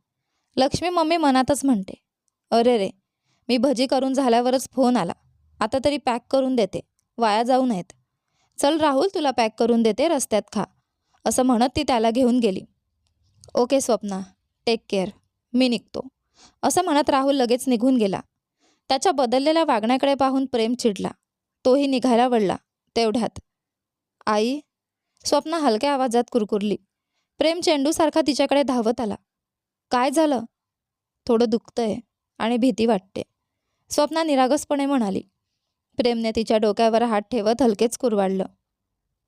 लक्ष्मी मम्मी मनातच म्हणते, अरे रे, मी भजी करून झाल्यावरच फोन आला. आता तरी पॅक करून देते, वाया जाऊ नयेत. चल राहुल, तुला पॅक करून देते, रस्त्यात खा, असं म्हणत ती त्याला घेऊन गेली. ओके स्वप्ना, टेक केअर, मी निघतो, असं म्हणत राहुल लगेच निघून गेला. त्याच्या बदललेल्या वागण्याकडे पाहून प्रेम चिडला. तोही निघायला वळला. तेवढ्यात, आई, स्वप्ना हलक्या आवाजात कुरकुरली. प्रेम चेंडूसारखा तिच्याकडे धावत आला. काय झालं? थोडं दुखतंय आणि भीती वाटते, स्वप्ना निरागसपणे म्हणाली. प्रेमने तिच्या डोक्यावर हात ठेवत हलकेच कुरवाळलं.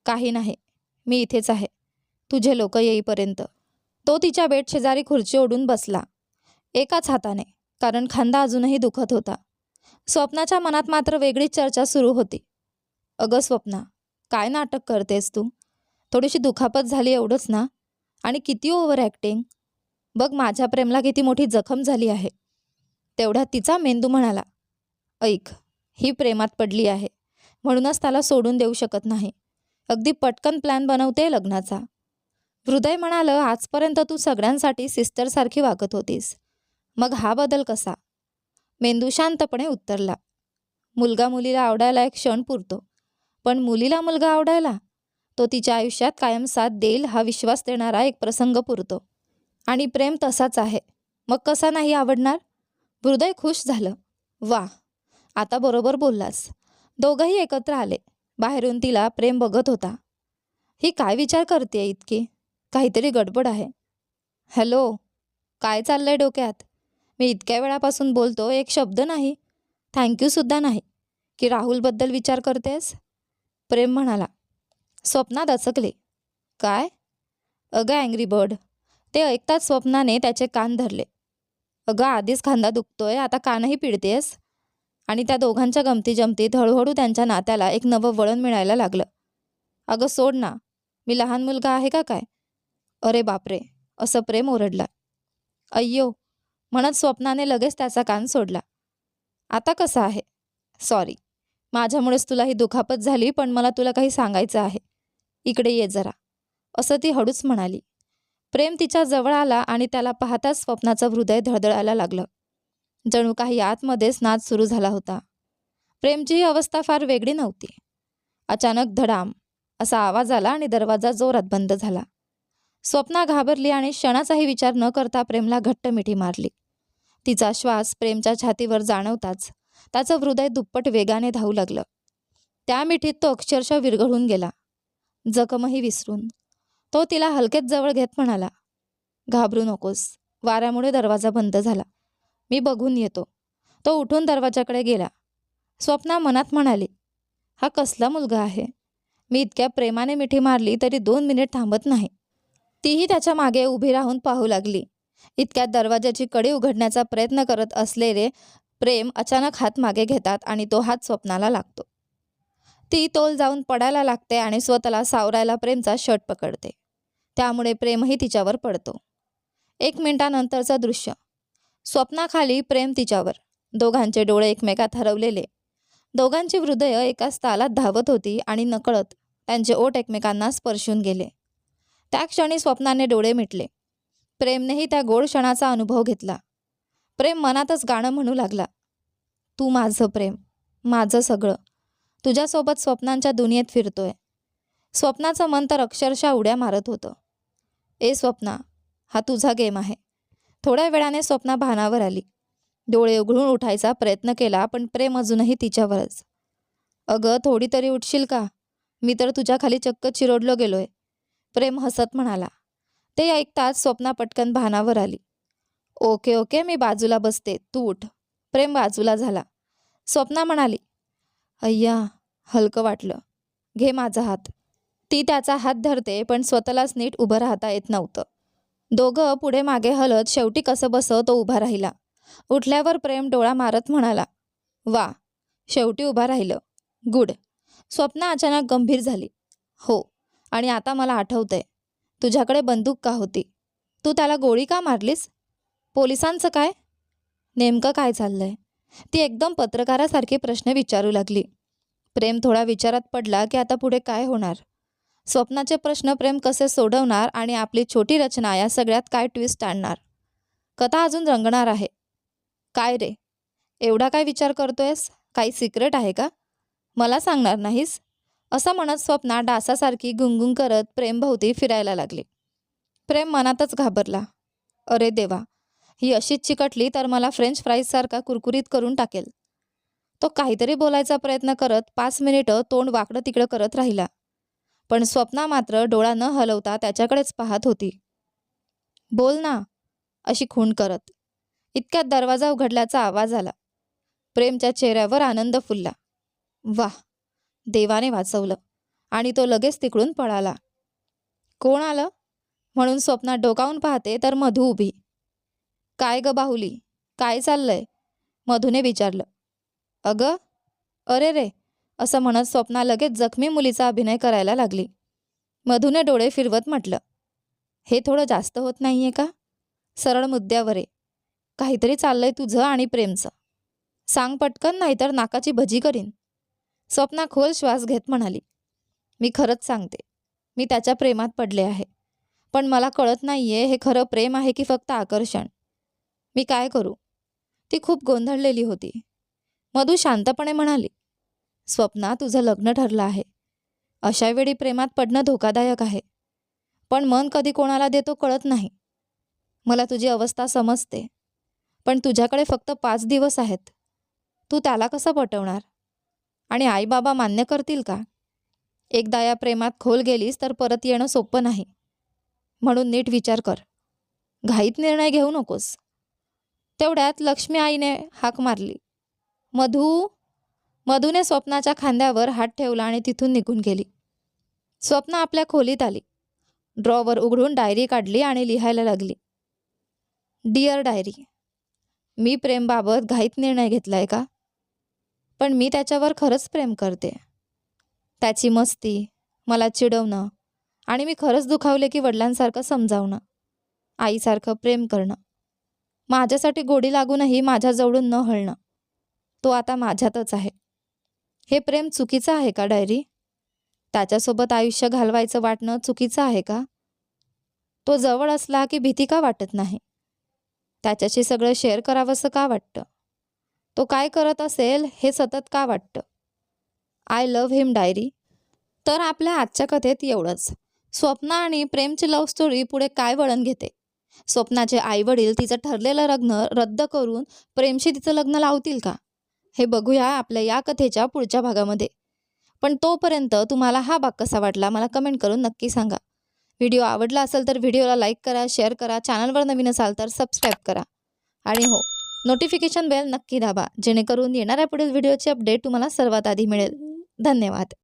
काही नाही, मी इथेच आहे, तुझे लोक येईपर्यंत. तो तिच्या बेड शेजारी खुर्ची ओढून बसला, एकाच हाताने, कारण खांदा अजूनही दुखत होता. स्वप्नाच्या मनात मात्र वेगळीच चर्चा सुरू होती. अगं स्वप्ना, काय नाटक करतेस तू? थोडीशी दुखापत झाली एवढंच ना? आणि किती ओव्हर ॲक्टिंग. बघ, माझ्या प्रेमला किती मोठी जखम झाली आहे. तेवढ्यात तिचा मेंदू म्हणाला, ऐक, ही प्रेमात पडली आहे, म्हणूनच त्याला सोडून देऊ शकत नाही. अगदी पटकन प्लॅन बनवते लग्नाचा. हृदय म्हणालं, आजपर्यंत तू सगळ्यांसाठी सिस्टरसारखी वागत होतीस, मग हा बदल कसा? मेंदू शांतपणे उत्तरला, मुलगा मुलीला आवडायला एक क्षण पुरतो, पण मुलीला मुलगा आवडायला, तो तिच्या आयुष्यात कायम साथ देईल हा विश्वास देणारा एक प्रसंग पुरतो. आणि प्रेम तसाच आहे, मग कसा नाही आवडणार? हृदय खुश झालं. वा, आता बरोबर बोललास. दोघंही एकत्र आले. बाहेरून तिला प्रेम बघत होता. ही काय विचार करते इतकी? काहीतरी गडबड आहे. हॅलो, काय चाललंय डोक्यात? मी इतक्या वेळापासून बोलतो, एक शब्द नाही, थँक्यूसुद्धा नाही, की राहुलबद्दल विचार करतेस? प्रेम म्हणाला. स्वप्ना दचकले. काय? अगं अँग्री बर्ड. ते ऐकताच स्वप्नाने त्याचे कान धरले. अगं, आधीच खांदा दुखतोय, आता कानही पिळतेस? आणि त्या दोघांच्या गमती जमतीत हळूहळू त्यांच्या नात्याला एक नवं वळण मिळायला लागलं. अगं सोड ना, मी लहान मुलगा आहे का काय? अरे बापरे, असं प्रेम ओरडला. अय्यो, म्हणत स्वप्नाने लगेच त्याचा कान सोडला. आता कसा आहे? सॉरी, माझ्यामुळेच तुला ही दुखापत झाली, पण मला तुला काही सांगायचं आहे. इकडे ये जरा, असं ती हळूच म्हणाली. प्रेम तिच्या जवळ आला आणि त्याला पाहताच स्वप्नाचं हृदय धडधडायला लागलं. जणू काही आतमध्येच नाच सुरू झाला होता. प्रेमची ही अवस्था फार वेगळी नव्हती. अचानक धडाम असा आवाज आला आणि दरवाजा जोरात बंद झाला. स्वप्ना घाबरली आणि क्षणाचाही विचार न करता प्रेमला घट्ट मिठी मारली. तिचा श्वास प्रेमच्या छातीवर जाणवताच त्याचं हृदय दुप्पट वेगाने धावू लागलं. त्या मिठीत तो अक्षरशः विरघळून गेला. जखमही विसरून तो तिला हलकेच जवळ घेत म्हणाला, घाबरू नकोस, वाऱ्यामुळे दरवाजा बंद झाला, मी बघून येतो. तो उठून दरवाजाकडे गेला. स्वप्ना मनात म्हणाली, हा कसला मुलगा आहे. मी इतक्या प्रेमाने मिठी मारली तरी 2 मिनिट थांबत नाही. तीही त्याच्या मागे उभी राहून पाहू लागली. इतक्यात दरवाजाची कडी उघडण्याचा प्रयत्न करत असलेले प्रेम अचानक हात मागे घेतात आणि तो हात स्वप्नाला लागतो. ती तोल जाऊन पडायला लागते आणि स्वतःला सावरायला प्रेमचा शर्ट पकडते. त्यामुळे प्रेमही तिच्यावर पडतो. 1 मिनिटानंतरचं दृश्य. स्वप्नाखाली, प्रेम तिच्यावर. दोघांचे डोळे एकमेकात हरवलेले. दोघांची हृदय एकाच तालात धावत होती आणि नकळत त्यांचे ओठ एकमेकांना स्पर्शून गेले. त्या क्षणी स्वप्नाने डोळे मिटले. प्रेमनेही त्या गोड क्षणाचा अनुभव घेतला. प्रेम मनातच गाणं म्हणू लागला, तू माझं प्रेम, माझं सगळं, तुझ्यासोबत स्वप्नांच्या दुनियेत फिरतोय. स्वप्नाचं मन तर अक्षरशः उड्या मारत होतं. ए स्वप्ना, हा तुझा गेम आहे. थोड्या वेळाने स्वप्ना भानावर आली. डोळे उघडून उठायचा प्रयत्न केला पण प्रेम अजूनही तिच्यावरच. अगं थोडी तरी उठशील का, मी तर तुझ्या खाली चक्क चिरोडलो गेलोय, प्रेम हसत म्हणाला. ते ऐकताच स्वप्ना पटकन भानावर आली. ओके ओके, मी बाजूला बसते, तू उठ. प्रेम बाजूला झाला. स्वप्ना म्हणाली, अय्या, हलकं वाटलं, घे माझा हात. ती त्याचा हात धरते पण स्वतःलाच नीट उभं राहता येत नव्हतं. दोघं पुढे मागे हलत शेवटी कसं बसं तो उभा राहिला. उठल्यावर प्रेम डोळा मारत म्हणाला, वा, शेवटी उभा राहिलं, गुड. स्वप्ना अचानक गंभीर झाली. हो, आणि आता मला आठवतंय, तुझ्याकडे बंदूक का होती, तू त्याला गोळी का मारलीस, पोलिसांचं काय, नेमकं काय चाललंय. ती एकदम पत्रकारासारखी प्रश्न विचारू लागली. प्रेम थोडा विचारात पडला की आता पुढे काय होणार. स्वप्नाचे प्रश्न प्रेम कसे सोडवणार आणि आपली छोटी रचना या सगळ्यात काय ट्विस्ट आणणार. कथा अजून रंगणार आहे. काय रे, एवढा काय विचार करतोयस, काही सिक्रेट आहे का, मला सांगणार नाहीस, असं म्हणत स्वप्ना डासासारखी गुंगुंग करत प्रेमभोवती फिरायला लागली. प्रेम मनातच घाबरला. अरे देवा, ही अशीच चिकटली तर मला फ्रेंच फ्राईजसारखा कुरकुरीत करून टाकेल. तो काहीतरी बोलायचा प्रयत्न करत 5 मिनिटं तोंड वाकडं तिकडं करत राहिला. पण स्वप्ना मात्र डोळा न हलवता त्याच्याकडेच पाहत होती. बोल ना, अशी खूण करत. इतक्यात दरवाजा उघडल्याचा आवाज आला. प्रेमच्या चेहऱ्यावर आनंद फुलला. वाह, देवाने वाचवलं. आणि तो लगेच तिकडून पळाला. कोण आलं म्हणून स्वप्ना डोकावून पाहते तर मधू उभी. काय ग बाहुली, काय चाललंय, मधूने विचारलं. अगं, अरे रे, असं म्हणत स्वप्ना लगेच जखमी मुलीचा अभिनय करायला लागली. मधूने डोळे फिरवत म्हटलं, हे थोडं जास्त होत नाहीये का, सरळ मुद्द्यावर आहे. काहीतरी चाललंय तुझं आणि प्रेमचं, सांग पटकन, नाहीतर नाकाची भजी करीन. स्वप्ना खोल श्वास घेत म्हणाली, मी खरंच सांगते, मी त्याच्या प्रेमात पडले आहे. पण मला कळत नाहीये हे खरं प्रेम आहे की फक्त आकर्षण. मी काय करू. ती खूप गोंधळलेली होती. मधू शांतपणे म्हणाली, स्वप्ना, तुझं लग्न ठरलं आहे. अशा वेळी प्रेमात पडणं धोकादायक आहे. पण मन कधी कोणाला देतो कळत नाही. मला तुझी अवस्था समजते. पण तुझ्याकडे फक्त 5 दिवस आहेत. तू त्याला कसं पटवणार, आणि आई बाबा मान्य करतील का. एकदा या प्रेमात खोल गेलीस तर परत येणं सोपं नाही. म्हणून नीट विचार कर, घाईत निर्णय घेऊ नकोस. तेवढ्यात लक्ष्मी आईने हाक मारली. मधूने स्वप्नाच्या खांद्यावर हात ठेवला आणि तिथून निघून गेली. स्वप्ना आपल्या खोलीत आली. ड्रॉवर उघडून डायरी काढली आणि लिहायला लागली. डिअर डायरी, मी प्रेमबाबत घाईत निर्णय घेतलाय का, पण मी त्याच्यावर खरंच प्रेम करते. त्याची मस्ती, मला चिडवणं, आणि मी खरंच दुखावले की वडिलांसारखं समजावणं, आईसारखं प्रेम करणं, माझ्यासाठी गोडी लागूनही माझ्याजवळून न हलणं, तो आता माझ्यातच आहे. हे प्रेम चुकीचं आहे का डायरी. त्याच्यासोबत आयुष्य घालवायचं वाटणं चुकीचं आहे का. तो जवळ असला की भीती का वाटत नाही? त्याच्याशी सगळं शेअर करावंसं का वाटतं? तो काय करत असेल हे सतत का वाटतं? I love him diary. तर आपल्या आजच्या कथेत एवढंच. स्वप्ना आणि प्रेमची लव्ह स्टोरी पुढे काय वळण घेते? स्वप्नाचे आईवडील तिचं ठरलेलं लग्न रद्द करून प्रेमशी तिचं लग्न लावतील का? हे बघूया आपल्या या कथेच्या पुढच्या भागामध्ये. पण तोपर्यंत तुम्हाला हा भाग कसा वाटला मला कमेंट करून नक्की सांगा. व्हिडिओ आवडला असेल तर व्हिडिओला लाईक करा, शेअर करा, चॅनलवर नवीन असाल तर सबस्क्राईब करा. आणि हो, नोटिफिकेशन बेल नक्की दाबा जेणेकरून येणाऱ्या पुढील व्हिडिओची अपडेट तुम्हाला सर्वात आधी मिळेल. धन्यवाद.